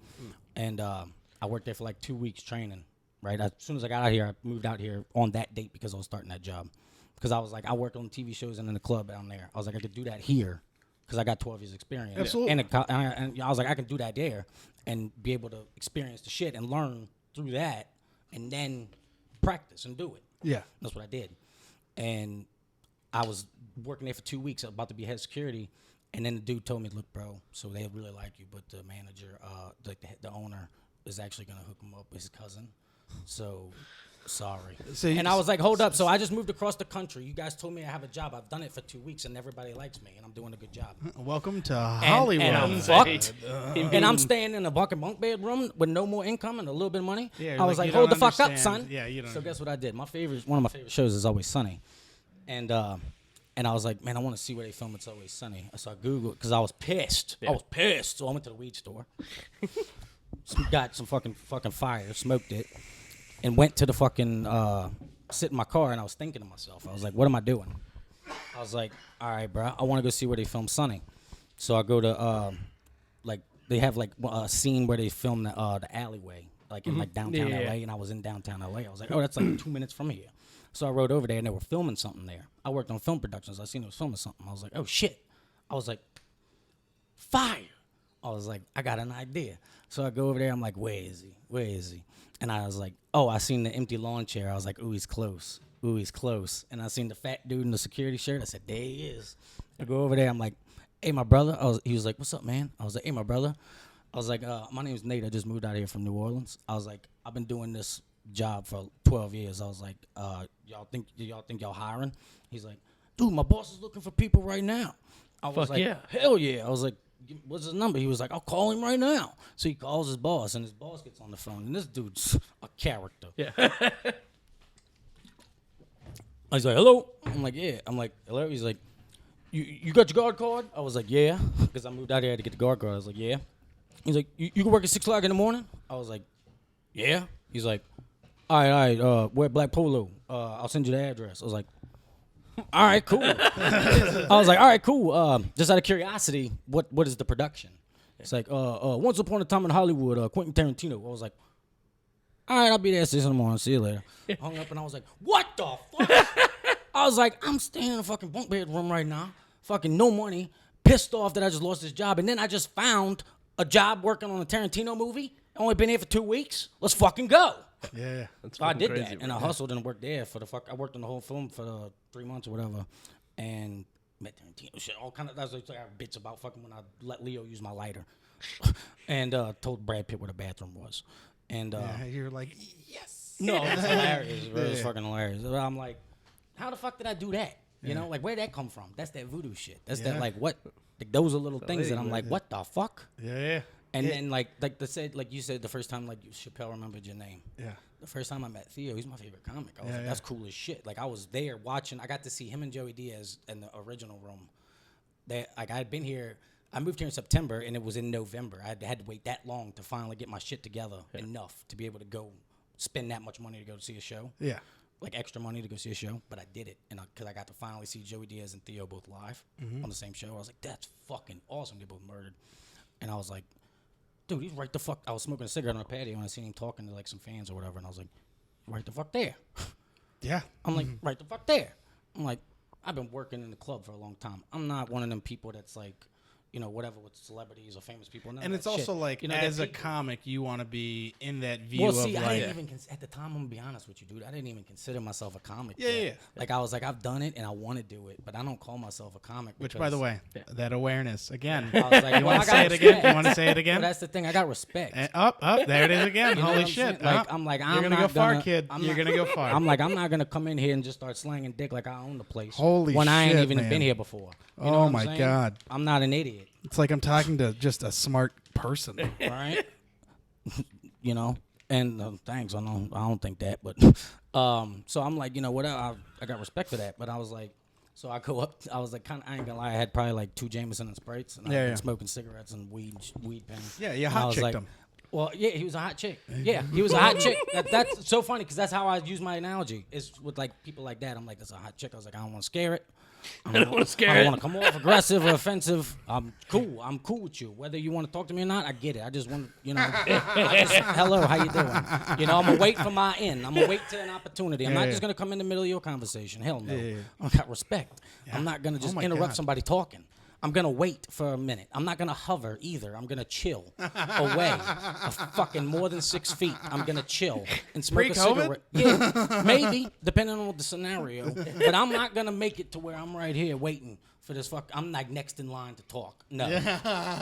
And I worked there for like 2 weeks training. right? As soon as I got out here, I moved out here on that date because I was starting that job. Because I was like, I worked on TV shows and in the club down there. I was like, I could do that here because I got 12 years experience. Absolutely. And I was like, I can do that there and be able to experience the shit and learn through that and then practice and do it. Yeah. That's what I did. And I was working there for 2 weeks, about to be head security. And then the dude told me, look, bro, so they really like you, but the manager, the owner is actually going to hook him up with his cousin. So... sorry. And I was like, hold up. So I just moved across the country. You guys told me I have a job. I've done it for 2 weeks, and everybody likes me, and I'm doing a good job. Welcome to Hollywood. And I'm fucked. And I'm staying in a bunk bedroom with no more income and a little bit of money. Yeah, I was like, you hold don't the fuck up, understand. son. Yeah, you don't. So guess what I did? One of my favorite shows is Always Sunny. And I was like, man, I want to see where they film It's Always Sunny. So I Googled because I was pissed. Yeah. I was pissed. So I went to the weed store. Got some fucking fire, smoked it. And went to the fucking, sit in my car, and I was thinking to myself, I was like, what am I doing? I was like, all right, bro, I want to go see where they film Sunny. So I go to, they have, a scene where they film the alleyway, in, downtown L.A., and I was in downtown L.A. I was like, oh, that's, 2 minutes from here. So I rode over there, and they were filming something there. I worked on film productions. I seen they was filming something. I was like, oh, shit. I was like, fire. I was like, I got an idea. So I go over there. I'm like, where is he? Where is he? And I was like, oh, I seen the empty lawn chair. I was like, ooh, he's close. Ooh, he's close. And I seen the fat dude in the security shirt. I said, there he is. I go over there. I'm like, hey, my brother. He was like, what's up, man? I was like, hey, my brother. I was like, my name's Nate. I just moved out here from New Orleans. I was like, I've been doing this job for 12 years. I was like, y'all think y'all hiring? He's like, dude, my boss is looking for people right now. I was like, yeah. Hell yeah. I was like, what's his number? He was like, I'll call him right now. So he calls his boss, and his boss gets on the phone, and this dude's a character. Yeah. He's like, hello? I'm like, yeah. I'm like, hello? He's like, you got your guard card? I was like, yeah, because I moved out here to get the guard card. I was like, yeah. He's like, you can work at 6 o'clock in the morning? I was like, yeah. He's like, all right, wear black polo. I'll send you the address. I was like, all right, cool. I was like, all right, cool. Just out of curiosity, what is the production? It's like, Once Upon a Time in Hollywood, Quentin Tarantino. I was like, all right, I'll be there at 6 in the morning. See you later. Hung up, and I was like, what the fuck? I was like, I'm staying in a fucking bunk bed room right now. Fucking no money. Pissed off that I just lost this job. And then I just found a job working on a Tarantino movie. Only been here for 2 weeks. Let's fucking go. Yeah. That's So I did crazy, that, and I hustled and worked there for I worked on the whole film for 3 months or whatever, and met Tarantino shit, all kind of. That's like a bitch about fucking when I let Leo use my lighter, and told Brad Pitt where the bathroom was, and You're like, yes. no, it's hilarious, it was fucking hilarious. But I'm like, how the fuck did I do that? You know, like where'd that come from? That's that voodoo shit. That's that like what? Like those are little things that I'm like, what the fuck? Yeah. And then like you said the first time Chappelle remembered your name. Yeah. The first time I met Theo, he's my favorite comic. I was Yeah, like, yeah. that's cool as shit. Like I was there watching. I got to see him and Joey Diaz in the original room. I had been here. I moved here in September, and it was in November. I had to wait that long to finally get my shit together enough to be able to go spend that much money to go see a show. Yeah. Like extra money to go see a show, but I did it, and because I got to finally see Joey Diaz and Theo both live on the same show. I was like, that's fucking awesome. They both murdered, and I was like, dude, he's right the fuck. I was smoking a cigarette on the patio, and I seen him talking to like some fans or whatever, and I was like, right the fuck there. Yeah. I'm like, right the fuck there. I'm like, I've been working in the club for a long time. I'm not one of them people that's like, you know, whatever with celebrities or famous people. And it's also shit. like, you know, as a people. comic, you want to be in that view Well, of see, I like, didn't even at the time. I'm gonna be honest with you, dude. I didn't even consider myself a comic. Yeah, yet. yeah. Like I was like, I've done it and I want to do it, but I don't call myself a comic. which, because by the way, that awareness again. I was like, You well, want I to got say it again? respect. You want to say it again? Well, that's the thing. I got respect. Up, there it is again. You know what Holy I'm shit! saying? Like, Up. I'm like, You're I'm gonna go not far, gonna- kid. I'm You're not- gonna go far. I'm like, I'm not gonna come in here and just start slanging dick like I own the place. Holy when I ain't shit, even man. been here before. You know Oh what I'm my saying? God. I'm not an idiot, It's like I'm talking to just a smart person. right? You know. And thanks. I don't think that, but so I'm like, you know what? I got respect for that, but I was like, so I go up. I was like, kind of. I ain't gonna lie. I had probably like 2 Jameson and Sprites, and I Yeah, was yeah. smoking cigarettes and weed pens. Yeah, you And I hot was chicked like, him. Well, yeah, he was a hot chick. Yeah, he was a hot chick. That's so funny because that's how I use my analogy. Is with like people like that. I'm like, that's a hot chick. I was like, I don't want to scare it. I don't want to scare I it. don't want to come off aggressive or offensive. I'm cool. I'm cool with you. Whether you want to talk to me or not, I get it. I just want to, hello, how you doing? I'm going to wait for my end. I'm going to wait to an opportunity. I'm not just going to come in the middle of your conversation. Hell no. I got respect. I'm not going to just interrupt somebody talking. I'm going to wait for a minute. I'm not going to hover either. I'm going to chill away a fucking more than 6 feet. I'm going to chill and smoke a cigarette. Yeah, maybe, depending on the scenario. But I'm not going to make it to where I'm right here waiting for this I'm like next in line to talk. No.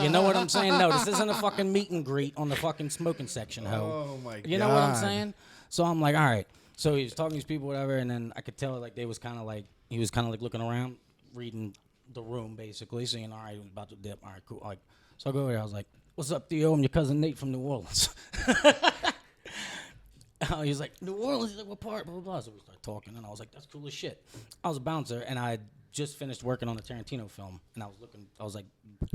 You know what I'm saying? No, this isn't a fucking meet and greet on the fucking smoking section, ho. Oh, my God. You know what I'm saying? So I'm like, all right. So he was talking to these people, whatever, and then I could tell like they was kind of like, he was kind of like looking around, reading the room basically, saying, all right, I'm about to dip. All right, cool. Like, so I go over there. I was like, what's up, Theo? I'm your cousin Nate from New Orleans. He was like, New Orleans? He's like, what part? Blah, blah, blah. So we started talking, and I was like, that's cool as shit. I was a bouncer, and I had just finished working on a Tarantino film, and I was like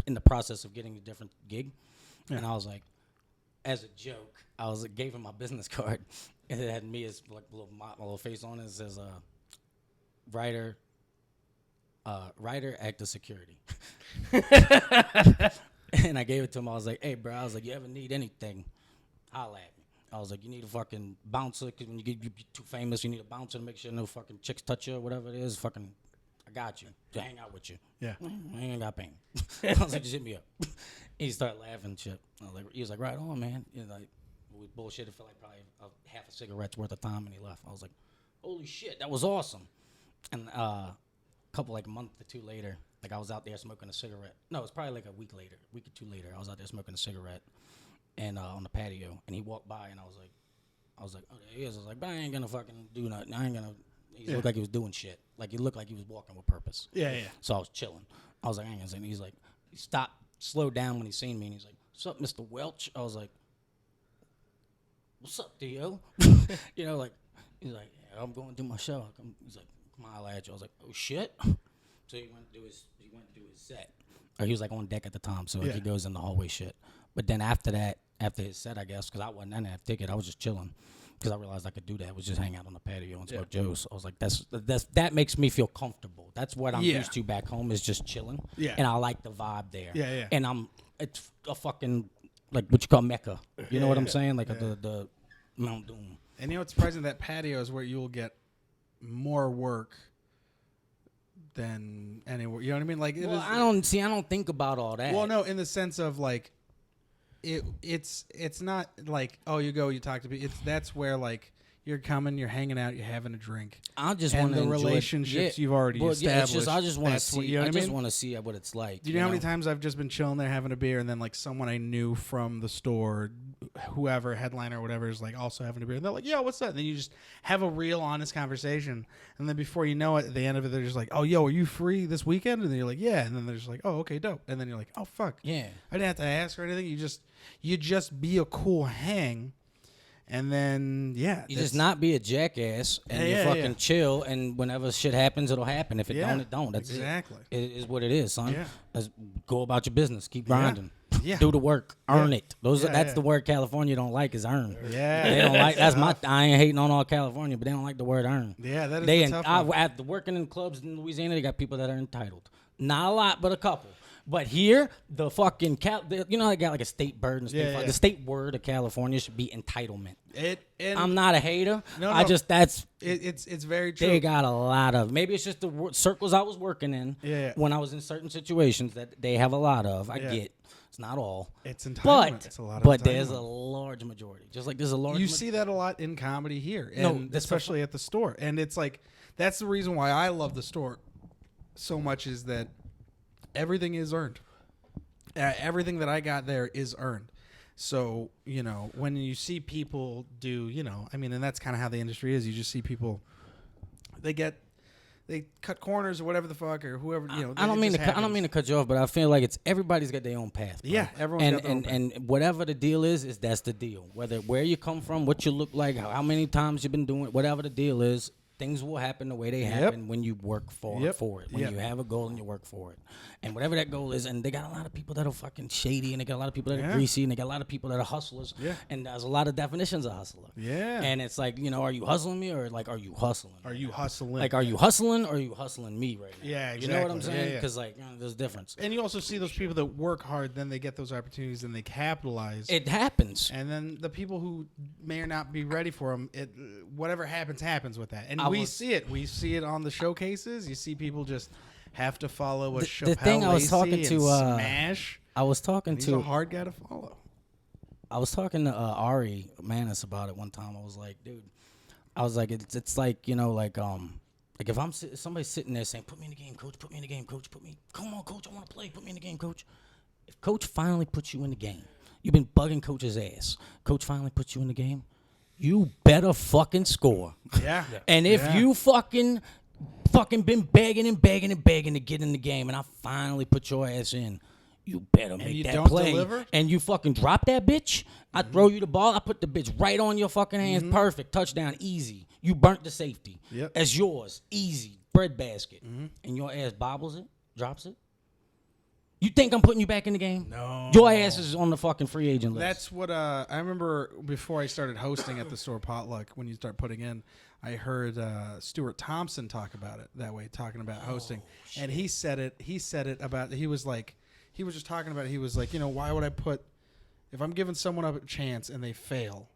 in the process of getting a different gig, and I was like, as a joke, gave him my business card, and it had me as like my little face on it. It says, writer, actor, security. And I gave it to him. I was like, hey, bro, I was like, you ever need anything, holla at me. I was like, you need a fucking bouncer, because when you get too famous, you need a bouncer to make sure no fucking chicks touch you or whatever it is. Fucking, I got you. To hang out with you. Yeah. I ain't got pain. I was like, just hit me up. He started laughing and shit. He was like, right on, man. Like, we bullshitted for like probably half a cigarette's worth of time, and he left. I was like, holy shit, that was awesome. And couple like a month or two later, like I was out there smoking a cigarette. No, it was probably like a week or two later. I was out there smoking a cigarette and on the patio, and he walked by, and I was like, oh, there he is. I was like, but I ain't gonna fucking do nothing. I ain't gonna. He looked like he was doing shit. Like he looked like he was walking with purpose. Yeah. So I was chilling. I was like, I ain't gonna say. And he's like, he stopped, slowed down when he seen me, and he's like, what's up, Mr. Welch? I was like, what's up, Theo? Like he's like, yeah, I'm going to do my show. He's like, holla at you. I was like, oh shit. So he went to do his set. Or he was like on deck at the time, so he goes in the hallway shit. But then after his set, I guess, because I didn't have a ticket, I was just chilling. Because I realized I could do that, was just hang out on the patio and smoke Joes. I was like, that makes me feel comfortable. That's what I'm used to back home, is just chilling. Yeah. And I like the vibe there. Yeah. And it's a fucking, like what you call Mecca. You know what I'm saying? Like the Mount Doom. And what's surprising, that patio is where you will get more work than anywhere. You know what I mean? Like, I don't think about all that. Well, no, in the sense of like, it's not like, oh, you go, you talk to people. That's where like you're coming, you're hanging out, you're having a drink. I just want to enjoy the relationships you've already established. I just want to see. I just want to see what it's like. Do you know how many times I've just been chilling there having a beer, and then like someone I knew from the store, whoever, headliner or whatever, is like also having a beer, and they're like, yo, what's that? And then you just have a real honest conversation, and then before you know it, at the end of it, they're just like, oh, yo, are you free this weekend? And then you're like, yeah, and then they're just like, oh, okay, dope. And then you're like, oh, fuck, yeah, I didn't have to ask or anything. You just be a cool hang. And then, you just not be a jackass, and you fucking chill, and whenever shit happens, it'll happen. If it don't, it don't. That's exactly. It is what it is, son. Yeah. Let's go about your business. Keep grinding. Yeah. Do the work. Earn it. That's the word California don't like, is earn. Yeah. They don't like. I ain't hating on all California, but they don't like the word earn. Yeah, that is a tough one. After working in clubs in Louisiana, they got people that are entitled. Not a lot, but a couple. But here, the fucking you know, they got like a state bird and state the state word of California should be entitlement. I'm not a hater. No. It's very true. They got a lot of. Maybe it's just the circles I was working in when I was in certain situations that they have a lot of. I get it's not all. It's entitlement. It's a lot of but there's a large majority. Just like there's a large. You see that a lot in comedy here, and especially at the store. And it's like that's the reason why I love the store so much, is that everything is earned. Everything that I got there is earned. So, when you see people do, and that's kind of how the industry is. You just see people, they cut corners or whatever the fuck, or whoever, I don't mean to cut you off, but I feel like everybody's got their own path. Bro. Yeah, everyone's got their own path. And whatever the deal is that's the deal. Where you come from, what you look like, how many times you've been doing it, whatever the deal is, things will happen the way they happen when you work for it. When you have a goal and you work for it. And whatever that goal is, and they got a lot of people that are fucking shady, and they got a lot of people that are greasy, and they got a lot of people that are hustlers. Yeah. And there's a lot of definitions of hustler. Yeah. And it's like, you know, are you hustling me or like, are you hustling? Are you hustling? Like, are you hustling or are you hustling me right now? Yeah, exactly. You know what I'm saying? Because, like, you know, there's a difference. And you also see those people that work hard, then they get those opportunities and they capitalize. It happens. And then the people who may or not be ready for them, whatever happens with that. And we see it. We see it on the showcases. You see people just have to follow a Chappelle, the thing I was talking to Smash. I was talking He's to a hard guy to follow. I was talking to Ari Manis about it one time. I was like, dude, it's like, you know, like if somebody's sitting there saying, put me in the game, coach, put me in the game, coach, come on, coach, I want to play, put me in the game, coach. If coach finally puts you in the game, you've been bugging coach's ass. Coach finally puts you in the game, you better fucking score. Yeah. And if you fucking been begging to get in the game, and I finally put your ass in, you better make that play. Deliver? And you fucking drop that bitch, I throw you the ball, I put the bitch right on your fucking hands, perfect, touchdown, easy. You burnt the safety. Yep. As yours, easy, bread basket. And your ass bobbles it, drops it. You think I'm putting you back in the game? No. Your ass is on the fucking free agent list. That's what I remember before I started hosting at the store potluck. When you start putting in, I heard Stuart Thompson talk about it that way, talking about hosting, and he said it about. He was just talking about it. He was like, you know, why would I put if I'm giving someone a chance and they fail?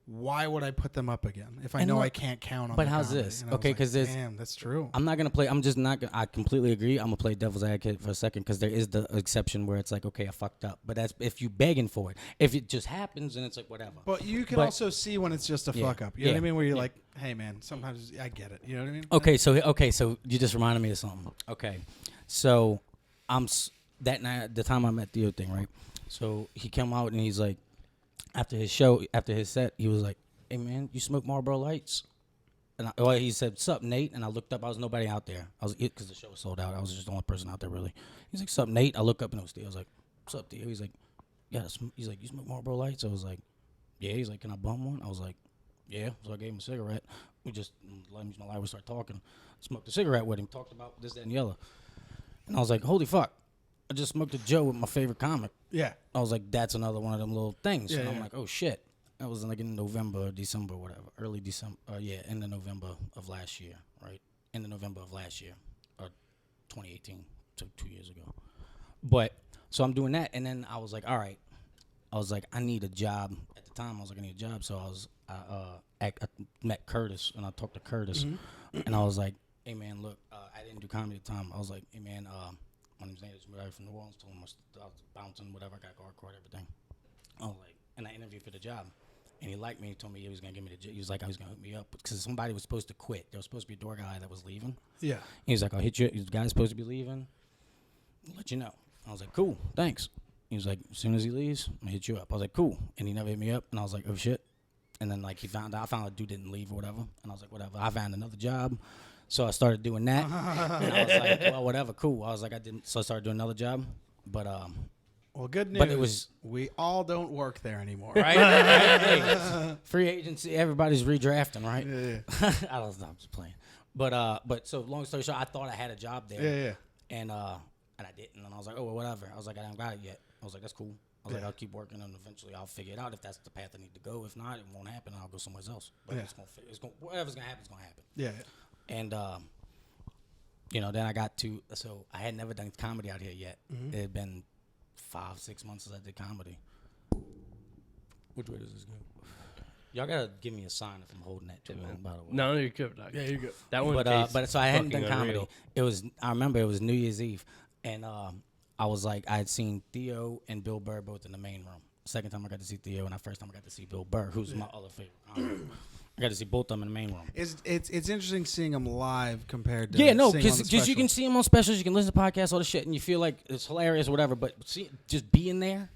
Why would I put them up again if I know I can't count on them? But how's this? Okay, because damn, that's true. I'm not going to play. I'm just not going to. I completely agree. I'm going to play devil's advocate for a second because there is the exception where it's like, okay, I fucked up. But that's if you begging for it. If it just happens, then it's like, whatever. But you can also see when it's just a fuck up. You know what I mean? Where you're like, hey, man, sometimes I get it. You know what I mean? Okay, so you just reminded me of something. Okay, so that night, the time I met Theo thing, right? So he came out and he's like, after his set, he was like, hey, man, you smoke Marlboro Lights? And he said, what's up, Nate? And I looked up. I was nobody out there. Because the show was sold out. I was just the only person out there, really. He's like, what's up, Nate? I look up and it was Theo. I was like, what's up, Theo? He's like, yeah. He's like, you smoke Marlboro Lights? I was like, yeah. He's like, can I bum one? I was like, yeah. So I gave him a cigarette. We just let him use my light. We started talking. Smoked a cigarette with him. Talked about this, that, and the other. And I was like, holy fuck. I just smoked a Joe with my favorite comic. Yeah. I was like, that's another one of them little things. Yeah, and I'm like, oh, shit. That was like in November, December, whatever. Early December. In the November of last year, right? In the November of last year. 2018. So 2 years ago. But, so I'm doing that. And then I was like, all right. I was like, I need a job. At the time, I was like, I need a job. So I met Curtis, and I talked to Curtis. And I was like, hey, man, look, I didn't do comedy at the time. I was like, hey, man, my name's Nate. I'm from New Orleans. Told him I was bouncing, whatever. I got guard court, everything. I was like, and I interviewed for the job. And he liked me. He told me he was going to give me the job. He was like, I was going to hook me up. Because somebody was supposed to quit. There was supposed to be a door guy that was leaving. Yeah. He was like, I'll hit you. The guy's supposed to be leaving. I'll let you know. I was like, cool. Thanks. He was like, as soon as he leaves, I'm going to hit you up. I was like, cool. And he never hit me up. And I was like, oh, shit. And then, like, I found out dude didn't leave or whatever. And I was like, whatever. I found another job. So I started doing that, and I was like, well, whatever, cool. I was like, so I started doing another job, but well, good news. But it was we all don't work there anymore, right? Hey, free agency, everybody's redrafting, right? Yeah. I don't know, I'm just playing, but so long story short, I thought I had a job there, yeah. And I didn't, and I was like, oh, well, whatever. I was like, I haven't got it yet. I was like, that's cool. I was like, I'll keep working, and eventually I'll figure it out if that's the path I need to go. If not, it won't happen, and I'll go somewhere else. But whatever's gonna happen is gonna happen. Yeah. And, you know, then I got to, so I had never done comedy out here yet. It had been 5-6 months since I did comedy. Which way does this go? Y'all got to give me a sign if I'm holding that too long, by the way. No, you're good. Yeah, you're good. That one but so I hadn't done comedy. I remember it was New Year's Eve. And I was like, I had seen Theo and Bill Burr both in the main room. Second time I got to see Theo, and the first time I got to see Bill Burr, who's my other favorite comic. I got to see both of them in the main room. It's interesting seeing them live compared to because you can see them on specials, you can listen to podcasts, all the shit, and you feel like it's hilarious or whatever. But just being there,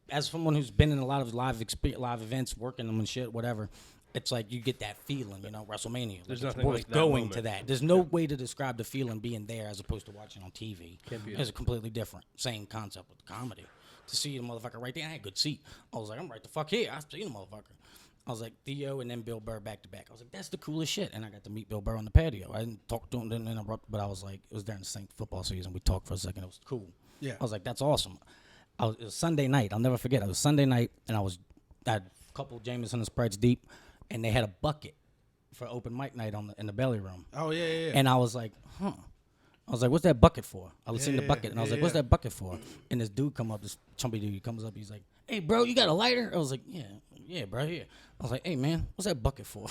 as someone who's been in a lot of live events, working them and shit, whatever, it's like you get that feeling, you know, WrestleMania. There's nothing worth like that going moment. to that. There's no way to describe the feeling being there as opposed to watching on TV. It's completely different. Same concept with comedy. To see the motherfucker right there, I had a good seat. I was like, I'm right the fuck here. I see the motherfucker. I was like, Theo and then Bill Burr back to back. I was like, that's the coolest shit. And I got to meet Bill Burr on the patio. I didn't talk to him, didn't interrupt, but I was like, it was during the Saints football season. We talked for a second. It was cool. Yeah. I was like, that's awesome. It was Sunday night. I'll never forget. It was Sunday night, and I had a couple Jameson and Sprites deep, and they had a bucket for open mic night in the belly room. Oh, yeah. And I was like, huh. I was like, what's that bucket for? I was seeing the bucket, and I was like, what's that bucket for? And this dude this chumpy dude comes up, he's like, hey, bro, you got a lighter? I was like, yeah, bro, here. I was like, hey, man, what's that bucket for?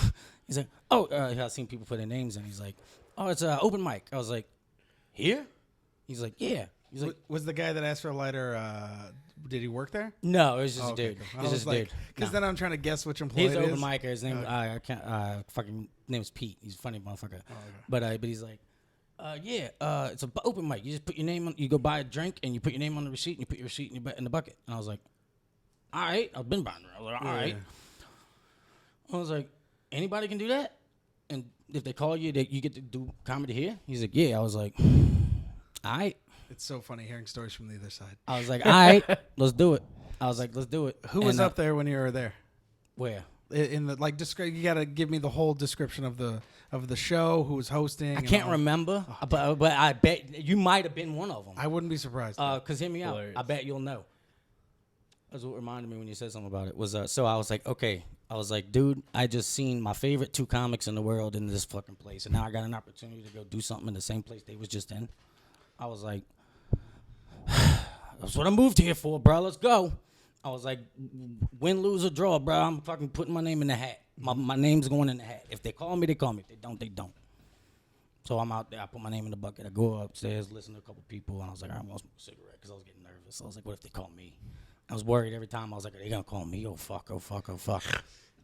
He's like, oh, I've seen people put their names in. He's like, oh, it's an open mic. I was like, here? He's like, yeah. He's like, was the guy that asked for a lighter, did he work there? no, it was just a Okay, dude. cool. It was just a dude. Because No. then I'm trying to guess which employee He's it an is. open micer. His name, I can't, fucking name is Pete. He's a funny motherfucker. Oh, okay. But he's like, it's an open mic. You just put your name on, you go buy a drink, and you put your name on the receipt, and you put your receipt in the bucket. And I was like, all right. I've been buying it. I was like, all right. I was like, anybody can do that? And if they call you, you get to do comedy here? He's like, yeah. I was like, all right. It's so funny hearing stories from the other side. I was like, all right, let's do it. I was like, let's do it. Who was up there when you were there? Where? In the describe. You got to give me the whole description of the show. Who was hosting? I can't remember, but I bet you might have been one of them. I wouldn't be surprised. Cause hear me out. Hilarious. I bet you'll know. That's what reminded me when you said something about it. Was so I was like, okay. I was like, dude, I just seen my favorite two comics in the world in this fucking place, and now I got an opportunity to go do something in the same place they was just in. I was like, that's what I moved here for, bro. Let's go. I was like, win, lose, or draw, bro. I'm fucking putting my name in the hat. My name's going in the hat. If they call me, they call me. If they don't, they don't. So I'm out there. I put my name in the bucket. I go upstairs, listen to a couple people, and I was like, I want to smoke a cigarette because I was getting nervous. I was like, what if they call me? I was worried every time. I was like, are they going to call me? Oh, fuck, oh, fuck, oh, fuck.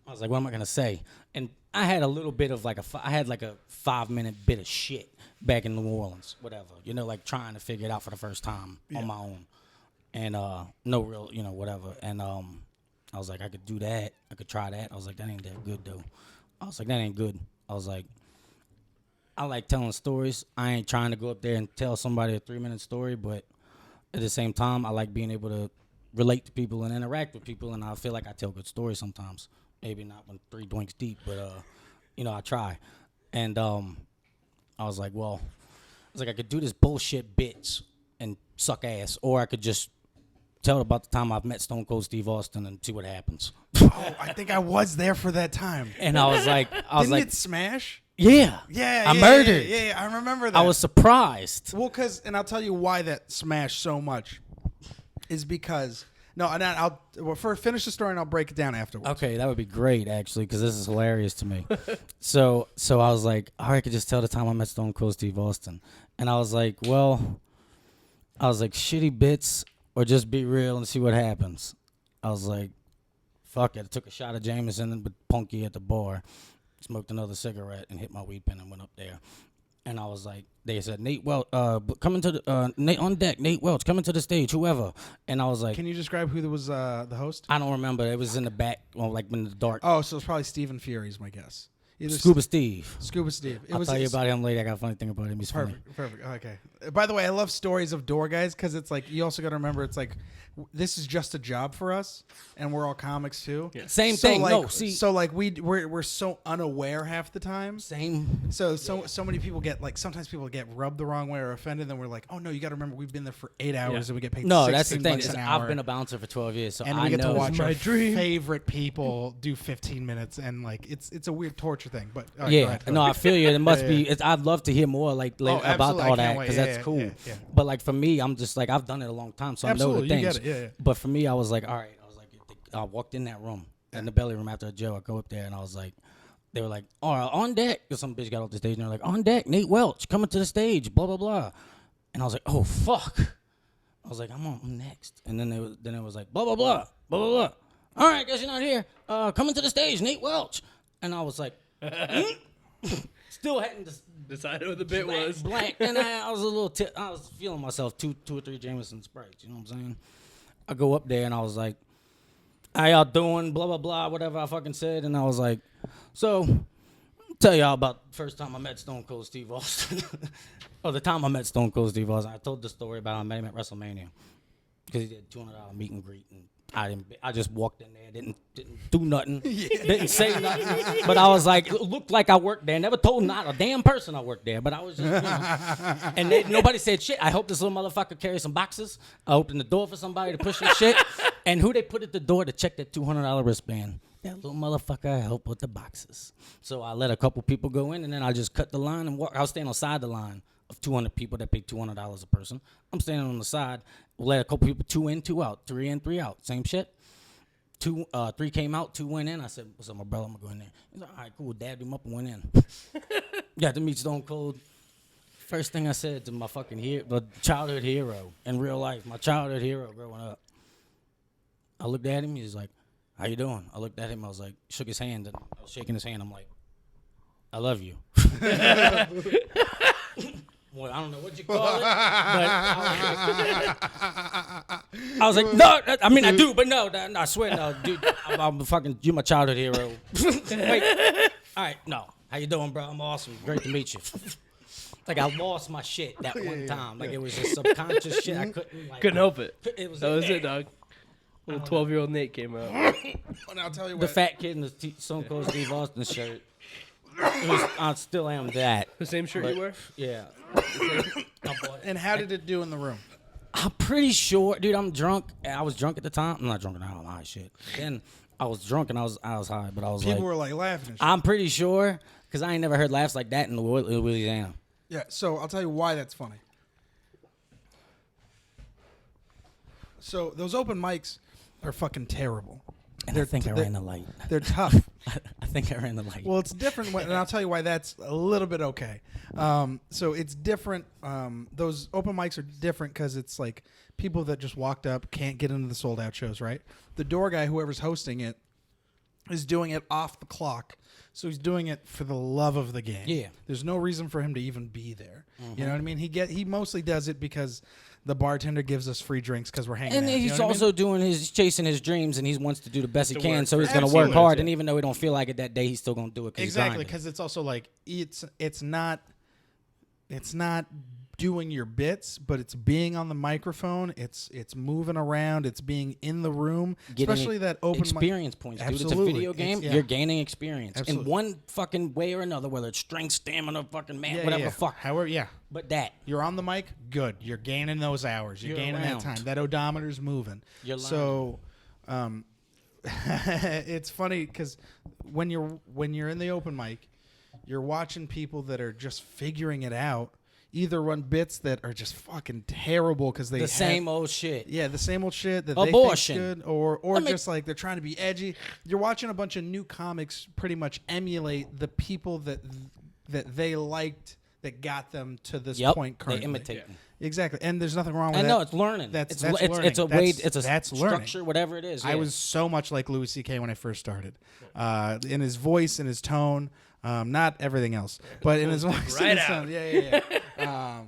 I was like, what am I going to say? And I had a little bit of I had like a 5-minute bit of shit back in New Orleans, whatever. You know, like trying to figure it out for the first time on my own. And no real, whatever. And I was like, I could do that. I could try that. I was like, that ain't that good, though. I was like, that ain't good. I was like, I like telling stories. I ain't trying to go up there and tell somebody a 3-minute story, but at the same time, I like being able to relate to people and interact with people, and I feel like I tell good stories sometimes. Maybe not when 3 drinks deep, but I try. And I was like, well, I could do this bullshit bits and suck ass, or I could just tell about the time I've met Stone Cold Steve Austin and see what happens. Oh, I think I was there for that time. And I was like, Didn't it smash? Yeah, I murdered. Yeah, I remember that. I was surprised. Well, and I'll tell you why that smashed so much is because finish the story and I'll break it down afterwards. Okay, that would be great actually, because this is hilarious to me. So I was like, all right, I could just tell the time I met Stone Cold Steve Austin, and I was like, shitty bits or just be real and see what happens. I was like, fuck it. I took a shot of Jameson with Punky at the bar, smoked another cigarette, and hit my weed pen and went up there. And I was like, they said, Nate Welch, coming to the, Nate on deck, Nate Welch, coming to the stage, whoever. And I was like, can you describe who was the host? I don't remember. It was in the back, like in the dark. Oh, so it's probably Stephen Fury is my guess. Either Scuba Steve. Scuba Steve. I'll tell you about him later. I got a funny thing about him. He's funny. Perfect. Okay. By the way, I love stories of door guys because it's like you also got to remember it's like this is just a job for us, and we're all comics too. Yeah. Same thing. Like, No, see. so like we're so unaware half the time. Same. So many people get sometimes people get rubbed the wrong way or offended. Then we're like, oh no, you got to remember we've been there for 8 hours and we get paid. No, $16 that's the thing. an hour. I've been a bouncer for 12 years, so And I we get know. to watch my our dream. favorite people do 15 minutes, and like it's a weird torture thing. But all right, Yeah, go ahead, go no, ahead. I feel you. It must Yeah, be. yeah. I'd love to hear more about absolutely. all I that can't wait. because Yeah, that's cool. yeah. But like for me, I'm just like I've done it a long time, so Absolutely, I know you the things. get it, yeah. But for me, I was like, all right. I walked in that room, in the belly room after a Joe. I go up there and I was like, they were like, all right, on deck. Because some bitch got off the stage and they're like, on deck, Nate Welch coming to the stage, blah blah blah. And I was like, oh fuck. I was like, I'm next. And then it was like, blah blah blah, blah blah blah. All right, guess you're not here. Coming to the stage, Nate Welch. And I was like, still hadn't Decided what the bit was. blank. And I was a little I was feeling myself two or three Jameson Sprites. You know what I'm saying? I go up there and I was like, how y'all doing? Blah, blah, blah, whatever I fucking said. And I was like, so, tell y'all about the first time I met Stone Cold Steve Austin. Or the time I met Stone Cold Steve Austin. I told the story about how I met him at WrestleMania. Because he did $200 meet and greet and I just walked in there, didn't do nothing, didn't say nothing. But I was like, it looked like I worked there. Never told not a damn person I worked there. But I was just, and nobody said shit. I hope this little motherfucker carries some boxes. I opened the door for somebody to push some shit. And who they put at the door to check that $200 wristband? That little motherfucker helped with the boxes. So I let a couple people go in, and then I just cut the line and walk. I was standing on the side of the line of 200 people that paid $200 a person. I'm standing on the side. Let a couple people, 2 in, 2 out, 3 in, 3 out. Same shit. 3 came out, 2 went in. I said, what's up, my brother? I'm going to go in there. He's like, all right, cool. Dabbed him up and went in. Got to meet Stone Cold. First thing I said to my fucking childhood hero in real life, my childhood hero growing up. I looked at him. He was like, how you doing? I looked at him. I was like, shook his hand. And I was shaking his hand. I'm like, I love you. Well, I don't know what you call it, but I was like, no, I mean, I do, but no, I swear, no, dude, I'm fucking, you're my childhood hero. Wait, all right, no, how you doing, bro? I'm awesome, great to meet you. Like, I lost my shit that one time. Like, it was just subconscious shit. I couldn't help it. That was it, dog. Little 12-year-old Nate came out. And I'll tell you what. The fat kid in the Stone Cold Steve Austin shirt. I still am that. The same shirt you wear? Yeah. And how did it do in the room? I'm pretty sure, dude. I'm drunk. I was drunk at the time. I'm not drunk now. I'm high shit. Then I was drunk and I was high, but I was People were like laughing. And shit. I'm pretty sure because I ain't never heard laughs like that in Louisiana. Yeah. So I'll tell you why that's funny. So those open mics are fucking terrible. And I think I ran the light. They're tough. I think I ran the light. Well, it's different, and I'll tell you why that's a little bit okay. So it's different. Those open mics are different because it's like people that just walked up can't get into the sold-out shows, right? The door guy, whoever's hosting it, is doing it off the clock. So he's doing it for the love of the game. Yeah. There's no reason for him to even be there. You know what I mean? He mostly does it because the bartender gives us free drinks because we're hanging out. And he's also chasing his dreams, and he wants to do the best he can. work So he's going to work hard, and even though he don't feel like it that day, he's still going to do it. Exactly, because it's also like it's not doing your bits, but it's being on the microphone. It's moving around. It's being in the room, especially that open experience points. Dude, Absolutely. it's a video game. You're gaining experience in one fucking way or another, whether it's strength, stamina, fucking man, whatever the fuck. However, But that you're on the mic, good. You're gaining those hours. You're gaining around. that time. That odometer's moving. You're so, it's funny because when you're in the open mic, you're watching people that are just figuring it out. Either run bits that are just fucking terrible because they same old shit. Yeah, the same old shit that Abortion. they think's good, or just like they're trying to be edgy. You're watching a bunch of new comics pretty much emulate the people that they liked that got them to this point currently. They imitate. Yeah. Exactly, and there's nothing wrong with that. I know it's learning. That's learning. It's a way. It's a structure, whatever it is. Yeah. I was so much like Louis C.K. when I first started, in his voice, in his tone. Not everything else, but in his voice. Right out. Yeah.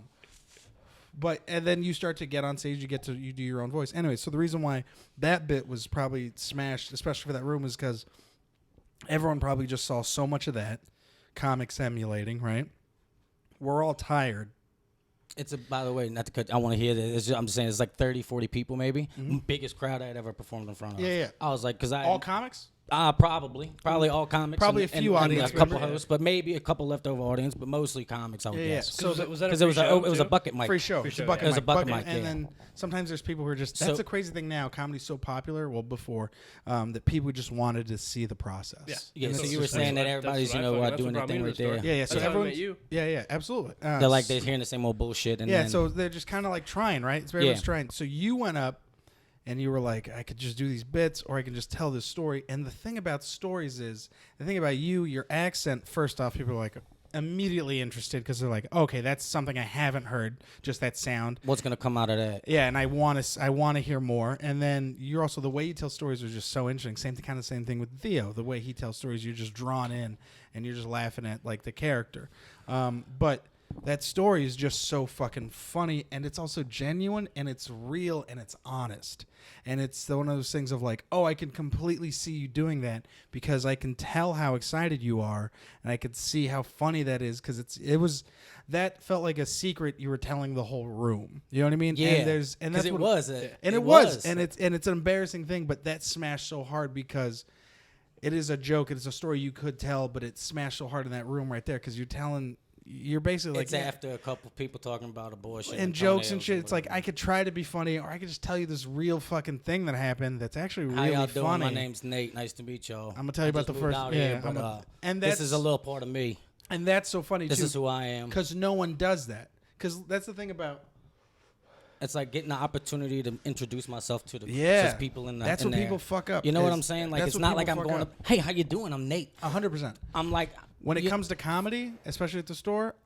But and then you start to get on stage, you do your own voice. Anyway, so the reason why that bit was probably smashed, especially for that room, is because everyone probably just saw so much of that comics emulating. Right? We're all tired. By the way, not to cut. I want to hear this. I'm just saying, it's like 30, 40 people, maybe. Biggest crowd I had ever performed in front of. Yeah. I was like, all comics. Probably all comics. Probably a few audience a couple members. hosts, but maybe a couple leftover audience, but mostly comics. I would guess. So was that Because it was a bucket mic. Free show. Free show, It's a bucket yeah. It was a mic. bucket mic, And yeah. then sometimes there's people who are just. That's the crazy thing now. Comedy's so popular. Well, before that, people just wanted to see the process. Yeah. So And you were saying that everybody's doing their thing right there. Yeah. So That's how I everyone's. met you. Yeah. Absolutely. They're hearing the same old bullshit. And then, So they're just kind of like trying, right? It's very much trying. So you went up. And you were like, I could just do these bits or I can just tell this story. And the thing about stories is, the thing about you, your accent, first off, people are like immediately interested because they're like, okay, that's something I haven't heard, just that sound. what's going to come out of that? Yeah, and I want to hear more. And then you're also, the way you tell stories is just so interesting. Same thing with Theo. The way he tells stories, you're just drawn in and you're just laughing at like the character. But that story is just so fucking funny, and it's also genuine, and it's real, and it's honest. And it's one of those things of like, oh, I can completely see you doing that because I can tell how excited you are, and I could see how funny that is because that felt like a secret you were telling the whole room. You know what I mean? Yeah. And that's it what was. it was, and it's an embarrassing thing, but that smashed so hard because it is a joke. It's a story you could tell, but it smashed so hard in that room right there because you're basically like... It's after a couple people talking about abortion. And jokes and shit. It's like, I could try to be funny, or I could just tell you this real fucking thing that happened that's actually really How y'all doing? funny. My name's Nate. Nice to meet y'all. I'm going to tell you about the first... and this is a little part of me. And that's so funny, This too. is who I am. Because no one does that. Because that's the thing about... It's like getting the opportunity to introduce myself to the Yeah. people in the... That's in what there. people fuck up. You know what I'm saying? Like, it's not like I'm going up, hey, how you doing? I'm Nate. 100%. I'm like... When it comes to comedy, especially at the store,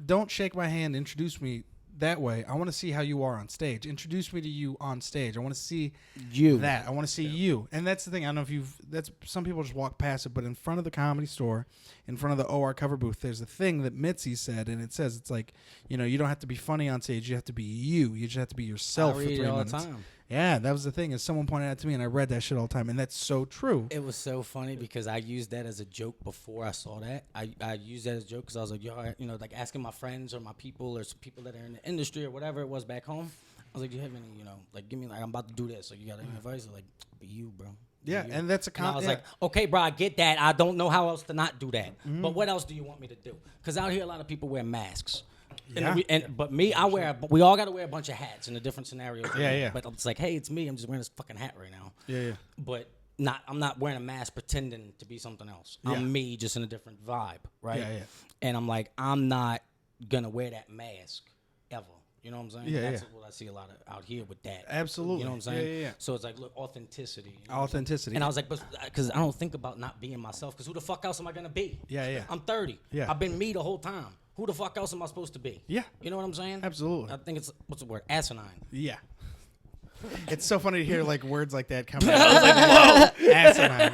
don't shake my hand, introduce me that way. I want to see how you are on stage. Introduce me to you on stage. I want to see that. I want to see you. And that's the thing. I don't know if some people just walk past it, but in front of the Comedy Store, in front of the OR cover booth, there's a thing that Mitzi said, and it says, it's like, you don't have to be funny on stage. You have to be you. You just have to be yourself for 3 minutes. all the time. Yeah, that was the thing. Is someone pointed out to me, and I read that shit all the time, and that's so true. It was so funny because I used that as a joke before I saw that. I used that as a joke because I was like, like asking my friends or my people or some people that are in the industry or whatever it was back home. I was like, do you have any, like, give me, like, I'm about to do this. So you got any advice? Like, be you, bro. Yeah, and that's I was like, okay, bro, I get that. I don't know how else to not do that. Mm-hmm. But what else do you want me to do? Because out here, a lot of people wear masks. Yeah. But me, we all got to wear a bunch of hats in the different scenarios. Yeah. But it's like, hey, it's me. I'm just wearing this fucking hat right now. Yeah. But I'm not wearing a mask pretending to be something else. Yeah. I'm me, just in a different vibe, right? Yeah. And I'm like, I'm not gonna wear that mask ever. You know what I'm saying? Yeah, That's what I see a lot of out here with that. Absolutely. You know what I'm saying? Yeah. So it's like, look, authenticity. Authenticity. And I was like, because I don't think about not being myself, because who the fuck else am I gonna be? Yeah. I'm 30. Yeah. I've been me the whole time. Who the fuck else am I supposed to be? Yeah. You know what I'm saying? Absolutely. I think it's, what's the word? Asinine. Yeah. It's so funny to hear like words like that come out. I was like, whoa, asinine.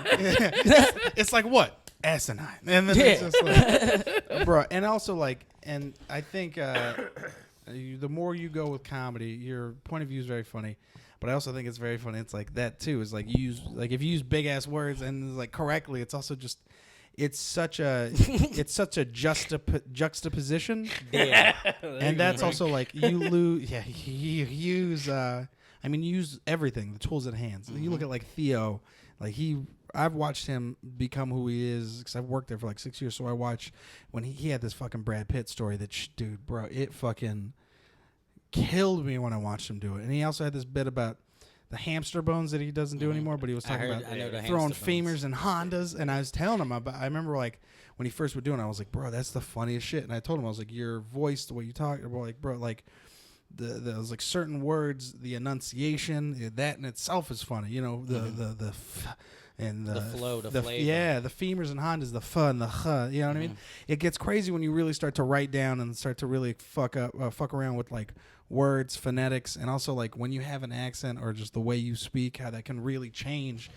It's like what? Asinine. And then it's just like, bro. And also like, and I think the more you go with comedy, your point of view is very funny. But I also think it's very funny. It's like that too. Is like if you use big ass words and like correctly, it's also just. It's such a juxtaposition. Yeah. And that's also like you lose. Yeah, you use. You use everything, the tools at hand. So you look at like Theo, like I've watched him become who he is because I've worked there for like 6 years. So I watched when he had this fucking Brad Pitt story that dude, bro, it fucking killed me when I watched him do it. And he also had this bit about the hamster bones that he doesn't do anymore, but he was talking about throwing femurs and Hondas. And I was telling him about, I remember like when he first was doing it, I was like, bro, that's the funniest shit. And I told him, I was like, your voice, the way you talk, like, bro, like those like certain words, the enunciation, that in itself is funny. You know, the flow, the flavor. Yeah, the femurs and Hondas, the pho and the huh. You know what I mean? It gets crazy when you really start to write down and start to really fuck around with like words, phonetics, and also like when you have an accent or just the way you speak, how that can really change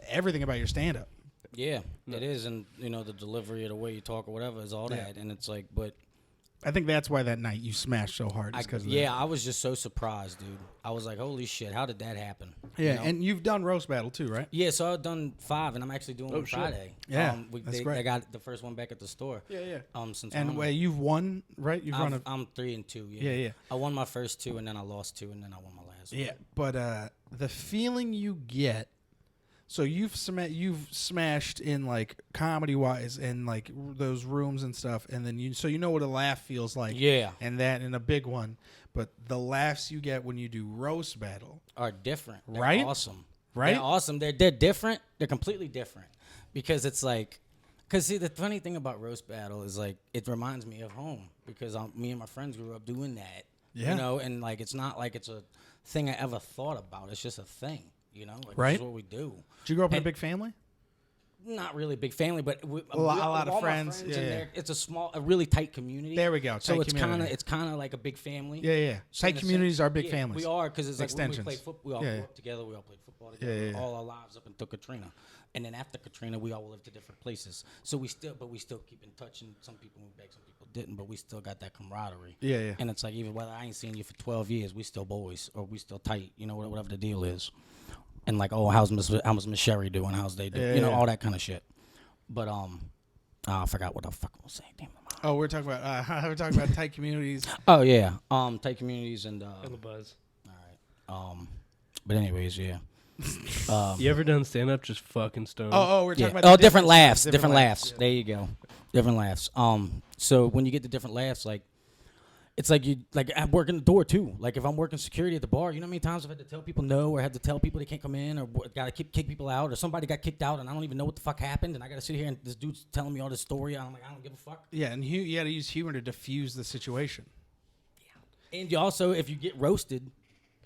everything about your stand-up. Yeah, it is, and the delivery or the way you talk or whatever is all that, and it's like, but I think that's why that night you smashed so hard. I was just so surprised, dude. I was like, holy shit, how did that happen? Yeah, and you've done Roast Battle too, right? Yeah, so I've done 5, and I'm actually doing one Friday. Yeah, that's great. I got the first one back at the store. Yeah. Since you've won, right? I'm 3-2. Yeah. I won my first 2, and then I lost 2, and then I won my last one. Yeah, but the feeling you get. So you've smashed in like comedy wise and like those rooms and stuff, and then you know what a laugh feels like. Yeah, and that in a big one, but the laughs you get when you do Roast Battle are different. They're right? Awesome. Right? They're awesome. They're different. They're completely different because it's like, see, the funny thing about Roast Battle is like it reminds me of home because me and my friends grew up doing that. Yeah. And like it's not like it's a thing I ever thought about. It's just a thing. Like, right? This is what we do. Did you grow up in a big family? not really a big family, but A lot of all my friends. in Yeah. there, it's a really tight community. There we go. So tight community. it's kind of like a big family. Yeah. So in Tight a communities sense, are big yeah, families. We are because it's like when we Extensions. played football, we all Yeah, grew yeah. up together. We all played football together Yeah. all our lives up until Katrina, and then after Katrina, we all lived to different places. So we still keep in touch, and some people moved back, some people didn't, but we still got that camaraderie. Yeah. And it's like even whether I ain't seen you for 12 years, we still boys or we still tight, whatever the deal is. And like, oh, how's Miss Sherry doing? How's they doing? Yeah. All that kind of shit. But I forgot what the fuck I was saying. Damn it. Oh, we're talking about tight communities. Oh yeah, tight communities and the buzz. all right. But anyways, yeah. You ever done stand up just fucking stoned? We're talking about Oh, the different laughs. differences, Different laughs. Yeah. There you go. Different laughs. So when you get the different laughs, like, it's like I'm working the door too. Like if I'm working security at the bar, you know how many times I've had to tell people no, or had to tell people they can't come in, or gotta kick people out, or somebody got kicked out and I don't even know what the fuck happened, and I gotta sit here and this dude's telling me all this story, and I'm like, I don't give a fuck. Yeah, and you got to use humor to diffuse the situation. And you also, if you get roasted,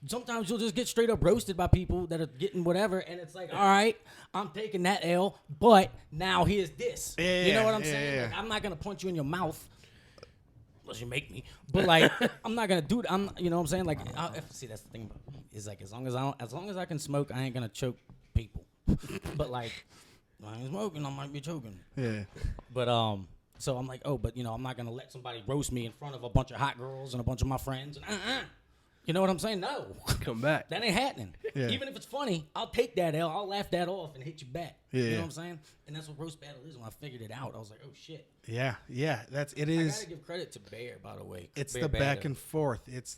sometimes you'll just get straight up roasted by people that are getting whatever, and it's like, all right, I'm taking that L, but now here's this. You know what I'm saying? yeah. Like, I'm not gonna punch you in your mouth. Unless you make me, but like I'm not gonna do it. You know what I'm saying? Like, see, that's the thing. Is like as long as I can smoke, I ain't gonna choke people. But like, I ain't smoking, I might be choking. Yeah. But so I'm like, but I'm not gonna let somebody roast me in front of a bunch of hot girls and a bunch of my friends. And you know what I'm saying? No, Come back. that ain't happening. Yeah. Even if it's funny, I'll take that L. I'll laugh that off and hit you back. Yeah. You know what I'm saying? And that's what roast battle is. When I figured it out, I was like, oh shit. Yeah. It I is. gotta give credit to Bear, by the way. It's Bear the back Batter. and forth. It's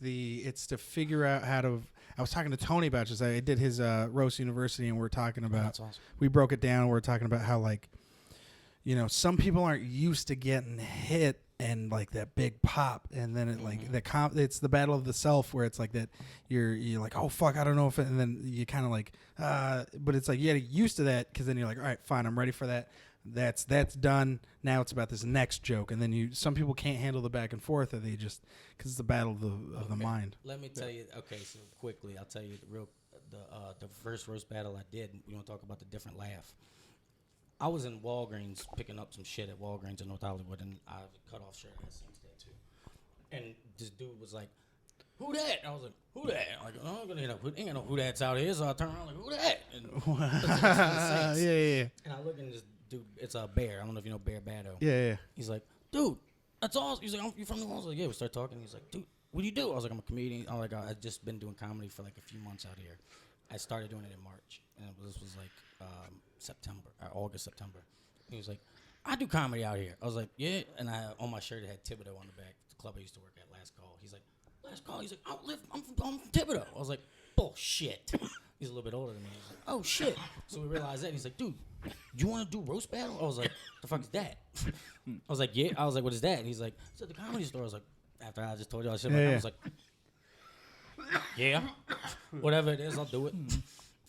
to figure out how to. I was talking to Tony about this. I did his roast university, and we're talking about. That's awesome. We broke it down. We're talking about how some people aren't used to getting hit and like that big pop, and then it like it's the battle of the self where it's like that you're like, oh fuck, I don't know if it, and then you kind of like but it's like you get used to that because then you're like, all right, fine, I'm ready for that. That's done. Now it's about this next joke, and then some people can't handle the back and forth, or they just because it's the battle of the mind. Let me tell you. Okay, so quickly, I'll tell you the first roast battle I did. We want to talk about the different laugh. I was in Walgreens picking up some shit at Walgreens in North Hollywood, and I have a cut off shirt that same tattoo. And this dude was like, "Who that?" I was like, "Who that?" I'm like, "Oh, I'm gonna ain't gonna know who that's out here." So I turn around like, "Who that?" And Yeah. And I look at this dude. It's a Bear. I don't know if you know Bear Batto. Yeah. He's like, "Dude, that's awesome." He's like, "You from New Orleans?" I was like, "Yeah." We start talking. He's like, "Dude, what do you do?" I was like, "I'm a comedian." I'm like, "I've just been doing comedy for like a few months out here." I started doing it in March, and this was like August, September. He was like, "I do comedy out here." I was like, "Yeah," and on my shirt it had Thibodeau on the back, the club I used to work at. Last Call. He's like, "Last Call." He's like, I'm from Thibodeau." I was like, "Bullshit." He's a little bit older than me. He's like, "Oh shit." So we realized that. He's like, "Dude, do you want to do roast battle?" I was like, "The fuck is that?" I was like, "Yeah." I was like, "What is that?" And he's like, "It's at the Comedy Store." I was like, after I just told you all that shit, I was like, "Yeah, whatever it is, I'll do it."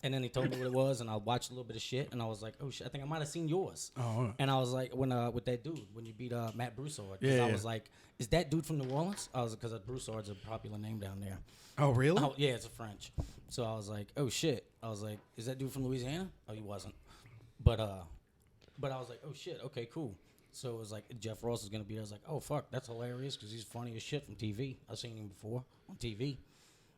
And then he told me what it was, and I watched a little bit of shit, and I was like, "Oh shit, I think I might have seen yours." Oh. And I was like, when with that dude, when you beat Matt Broussard, Yeah. I was like, "Is that dude from New Orleans?" I was because Broussard's a popular name down there. Oh, really? Oh, yeah, it's a French. So I was like, "Oh shit!" I was like, "Is that dude from Louisiana?" Oh, he wasn't. But I was like, "Oh shit, okay, cool." So it was like Jeff Ross is gonna be there. I was like, "Oh fuck, that's hilarious," because he's funny as shit from TV. I've seen him before on TV.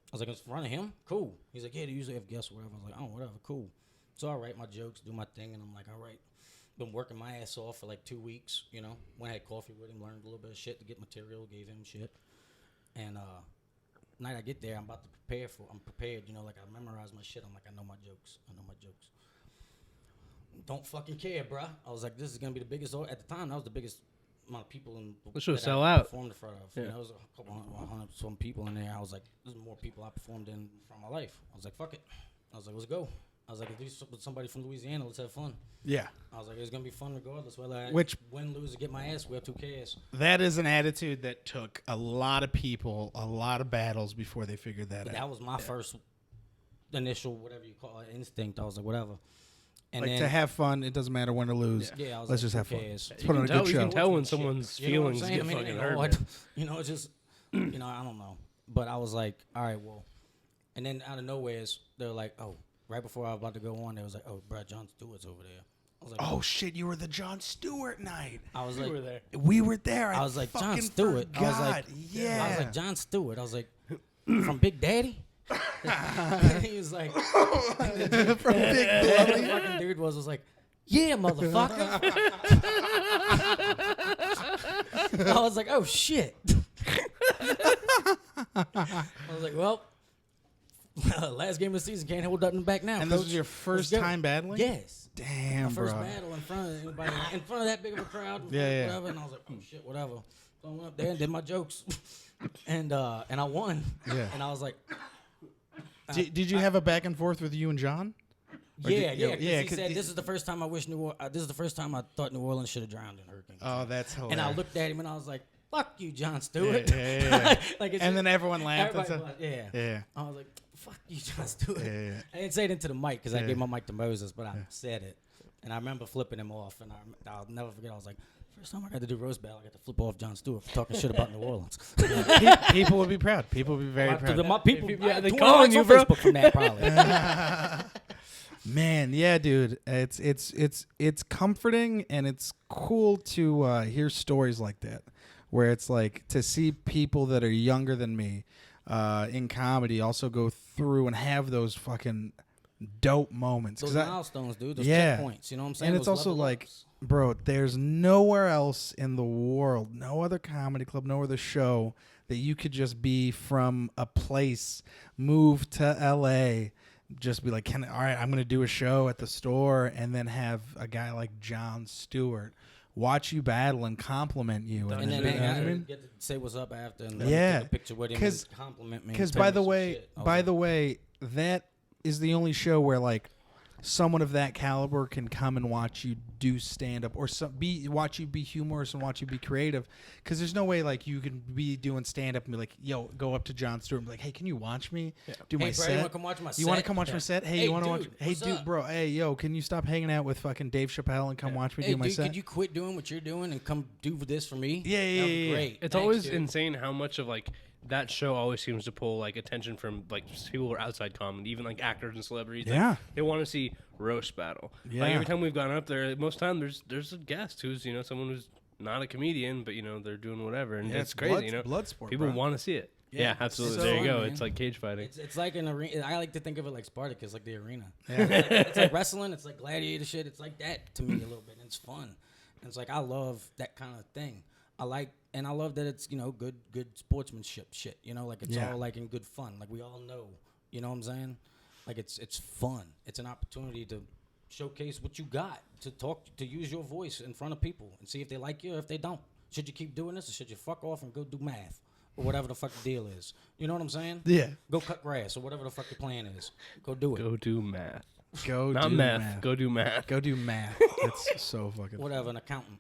I was like, "It's in front of him? Cool." He's like, "Yeah, they usually have guests or whatever." I was like, "Oh, whatever, cool." So I write my jokes, do my thing, and I'm like, "All right." Been working my ass off for like 2 weeks, Went and had coffee with him, learned a little bit of shit to get material, gave him shit. And night I get there, I'm about to prepare I'm prepared, like I memorize my shit. I'm like, I know my jokes. Don't fucking care, bruh. I was like, this is gonna be the biggest. At the time, that was the biggest amount of people in. Let's just that sell I out. Performed in front of. Yeah. There was a couple hundred some people in there. I was like, this is more people I performed in from my life. I was like, fuck it. I was like, let's go. I was like, if this with somebody from Louisiana, let's have fun. Yeah. I was like, it's gonna be fun regardless whether I win, lose, or get my ass whipped. Who cares? That is an attitude that took a lot of people, a lot of battles before they figured that out. That was my first initial, whatever you call it, instinct. I was like, whatever. And like then, to have fun, it doesn't matter when to lose. yeah, I was Let's like, just have who fun. cares? Let's put on a good You show. can tell when someone's You know what I'm feelings saying? get I mean, fucking it hurt. ain't hard. It's just, I don't know. But I was like, all right, well. And then out of nowhere, they're like, oh, right before I was about to go on, they was like, oh, bro, Jon Stewart's over there. I was like, Oh shit! You were the Jon Stewart night. I was like, were there. We were there. I was like, Jon fucking Stewart. I was like, yeah. I was like, Jon Stewart. I was like, from Big Daddy? He was like, From Big whoever Daddy. the fucking dude was like, yeah, motherfucker. I was like, oh shit. I was like, well, last game of the season, can't hold nothing back now. And this coach. was your first Let's go. time battling? Yes. Damn, My first bro. battle in front of anybody, in front of that big of a crowd, Yeah. whatever. And I was like, oh shit, whatever. So I went up there and did my jokes, and I won. Yeah. And I was like, Did you have a back and forth with you and John? Or yeah. did- He 'cause said this is the first time I wish this is the first time I thought New Orleans should have drowned in Hurricane Katrina. Oh, that's hilarious. And I looked at him and I was like, fuck you, Jon Stewart. Yeah. Like it's And then everyone laughed. and everybody stuff. was, yeah. Yeah. I was like, fuck you, Jon Stewart. Yeah. I didn't say it into the mic because I Yeah. gave my mic to Moses, but I said it. And I remember flipping him off. And I'll never forget. I was like, first time I got to do roast battle, I got to flip off Jon Stewart for talking shit about New Orleans. People would be proud. People would be very proud. My people, Yeah, they 20 calling likes you, on bro. Facebook from that, probably. Man, yeah, dude. It's comforting and it's cool to hear stories like that, where it's like to see people that are younger than me in comedy also go through and have those fucking dope moments. Those 'Cause milestones, dude. Those Yeah. checkpoints. You know what I'm saying? And it's Those also level like, ups. bro, there's nowhere else in the world, no other comedy club, no other show that you could just be from a place, move to LA, just be like, all right, I'm going to do a show at the store, and then have a guy like Jon Stewart watch you battle and compliment you. And then you know what I hang out mean? and get to say what's up after and let Yeah. me take a picture with him 'Cause- and compliment me. Because and tell by me the some way, shit. I was like, that is the only show where like someone of that caliber can come and watch you do stand up or watch you be humorous and watch you be creative. Because there's no way like you can be doing stand up and be like, yo, go up to Jon Stewart and be like, hey, can you watch me do my hey, bro, set? you want to come watch my set? You want to come watch my set? Hey, you want to watch? dude, Hey, what's dude, up? bro. Hey, yo, can you stop hanging out with fucking Dave Chappelle and come watch me Hey, do my dude, set? could you quit doing what you're doing and come do this for me? Yeah, That would be yeah. great. It's Thanks, always dude. insane how much of like that show always seems to pull like attention from like people who are outside comedy, even like actors and celebrities. Like, Yeah. they want to see roast battle. Yeah. Like every time we've gone up there, most time there's a guest who's someone who's not a comedian, but they're doing whatever, and Yeah, it's it's crazy. blood sport, People bro. want to see it. Yeah, Yeah, it's absolutely. so There you fun, go. man. It's like cage fighting. It's like an arena. I like to think of it like Spartacus, like the arena. Yeah. It's like wrestling. It's like gladiator shit. It's like that to me a little bit. And it's fun. And it's like I love that kind of thing. I love that it's good sportsmanship shit. Like it's Yeah. all like in good fun. Like we all know. You know what I'm saying? Like it's fun. It's an opportunity to showcase what you got, to use your voice in front of people and see if they like you or if they don't. Should you keep doing this or should you fuck off and go do math or whatever the fuck the deal is? You know what I'm saying? Yeah. Go cut grass or whatever the fuck your plan is. Go do it. Go do math. Go Not do meth. math. Go do math. Go do math. It's so fucking. Whatever, an accountant.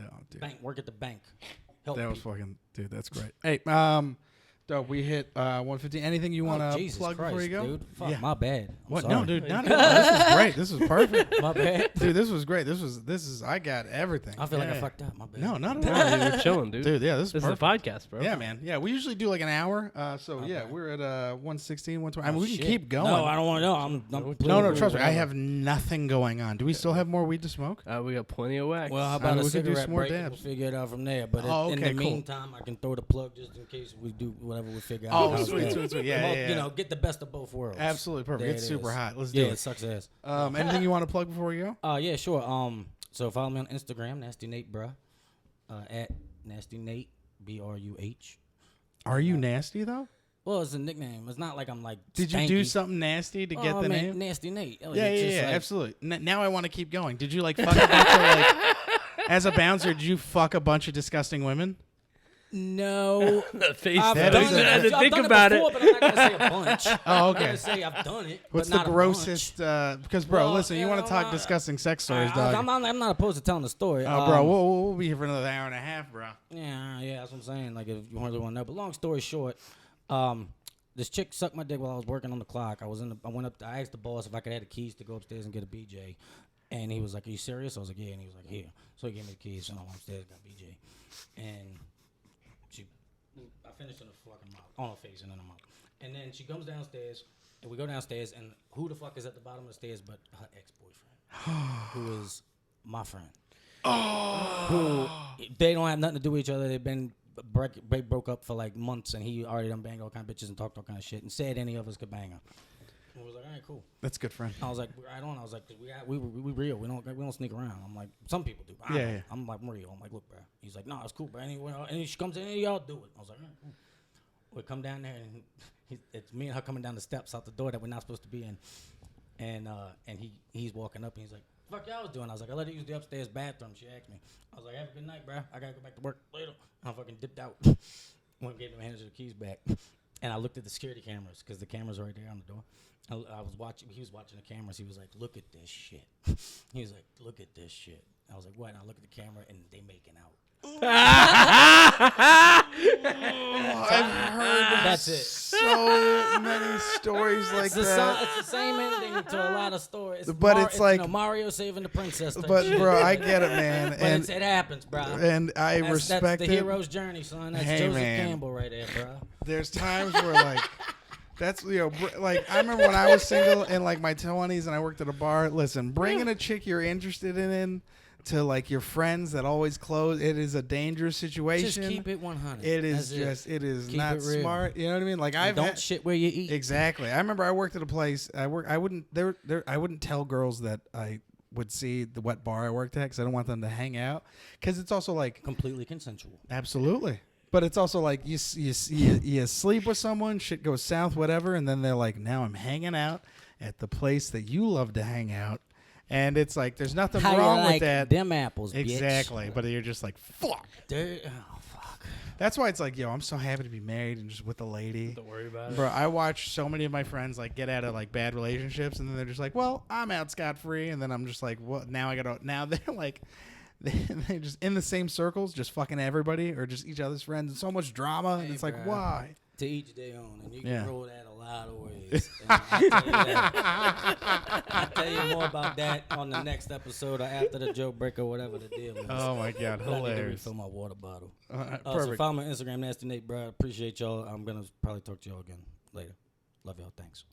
Oh, dude. Bank, work at the bank. Help That was people. fucking, dude. That's great. Hey, dope. We hit 150. Anything you want to Jesus plug Christ, before you go? dude. Fuck, Yeah. my bad. I'm What? sorry. No, dude. Not at all. This was great. This was perfect. My bad. Dude, this was great. This is. I got everything. I feel like I Yeah. fucked up. My bad. No, not at No, all. dude, we're chilling, dude. Dude, yeah, this is This is a perfect. podcast, bro. Yeah, man. Yeah, we usually do like an hour. So yeah, Okay. we're at 116, 120. I mean, we can Shit. keep going. No, I don't want to know. No, trust me. I have nothing going on. Do we still have more weed to smoke? We got plenty of wax. Well, how I about mean, a we could do cigarette some more break? and dabs. We'll figure it out from there. But Oh, in okay, the cool. meantime, I can throw the plug just in case we do whatever we figure out. Oh, How's sweet, that? sweet, sweet. Yeah, Well, yeah, yeah. get the best of both worlds. Absolutely perfect. There It's it super is. hot. Let's Yeah, do it it. sucks ass. Anything you want to plug before we go? Yeah, sure. So follow me on Instagram, Nasty Nate, bruh. At Nasty Nate, BRUH. Are you nasty though? Well, it's a nickname. It's not like I'm like. Did you do stanky. something nasty to get Oh, the man, name? Nasty Nate. Oh, Yeah, it's yeah, just yeah, like- absolutely. Now I want to keep going. Did you like fuck a bunch of like, as a bouncer? Did you fuck a bunch of disgusting women? No. The face. I've That done is it. a- I had to I've think done about before, it. but I'm not gonna say a bunch. Oh, I'm okay. gonna say I've done it. What's but the not a grossest? Because bro, Well, listen, you want to talk disgusting sex stories, dog? I'm not opposed to telling the story. Oh, bro, we'll be here for another hour and a half, bro. Yeah, that's what I'm saying. Like, if you really want to know. But long story short, this chick sucked my dick while I was working on the clock. I asked the boss if I could have the keys to go upstairs and get a BJ. And he was like, "Are you serious?" I was like, "Yeah." And he was like, "Here." So he gave me the keys, and I went upstairs, got BJ. And I finished in the fucking mouth, on her face and in her mouth. And then she comes downstairs, and we go downstairs, and who the fuck is at the bottom of the stairs but her ex-boyfriend, who is my friend. Who they don't have nothing to do with each other. They've been broke up for like months, and he already done banged all kind of bitches and talked all kind of shit, and said any of us could bang her. I was like, all right, cool. That's a good friend. I was like, right on. I was like, we real. We don't sneak around. I'm like, some people do. Yeah. I'm like, I'm real. I'm like, look, bro. He's like, no, it's cool, bro. Anyway, and she comes in, and y'all do it. I was like, all right, cool. We come down there, and it's me and her coming down the steps out the door that we're not supposed to be in, and he's walking up, and he's like, fuck y'all was doing? I was like, I let her use the upstairs bathroom. She asked me. I was like, have a good night, bro. I gotta go back to work later. I fucking dipped out. Went and gave him the hands of the keys back, and I looked at the security cameras because the cameras are right there on the door. I was watching. He was watching the cameras. He was like, "Look at this shit." He was like, "Look at this shit." I was like, "What?" And I look at the camera, and they making out. I've heard That's it. so many stories like that. It's the same ending to a lot of stories. But it's like Mario saving the princess. But shit. Bro, I get it, man. But And it happens, bro. And that's that's the it. hero's journey, son. That's Joseph Campbell right there, bro. There's times where like. That's, like, I remember when I was single in, like, my 20s and I worked at a bar. Listen, bringing a chick you're interested in to, like, your friends that always close, it is a dangerous situation. Just keep it 100. It is Keep not it real. smart. You know what I mean? Like, Don't shit where you eat. Exactly. I remember I worked at a place. I wouldn't tell girls that I would see the wet bar I worked at because I don't want them to hang out. Because it's also, like. Completely consensual. Absolutely. But it's also like you sleep with someone, shit goes south, whatever, and then they're like, now I'm hanging out at the place that you love to hang out. And it's like, there's nothing How wrong you with like that. Them apples, Exactly. Bitch. But you're just like, fuck. Fuck. That's why it's like, yo, I'm so happy to be married and just with a lady. Don't worry about it. Bro, I watch so many of my friends like get out of like bad relationships, and then they're just like, well, I'm out scot-free. And then I'm just like, well, now they're like, they're just in the same circles, just fucking everybody or just each other's friends, and so much drama. And it's like, bro. why? To each their own, and you can Yeah. roll that a lot of ways. I'll tell you more about that on the next episode or after the joke break or whatever the deal is. Oh my God, But I need to hilarious. refill my water bottle. So Perfect. follow me on Instagram, Nasty Nate, bro. Appreciate y'all. I'm gonna probably talk to y'all again later. Love y'all. Thanks.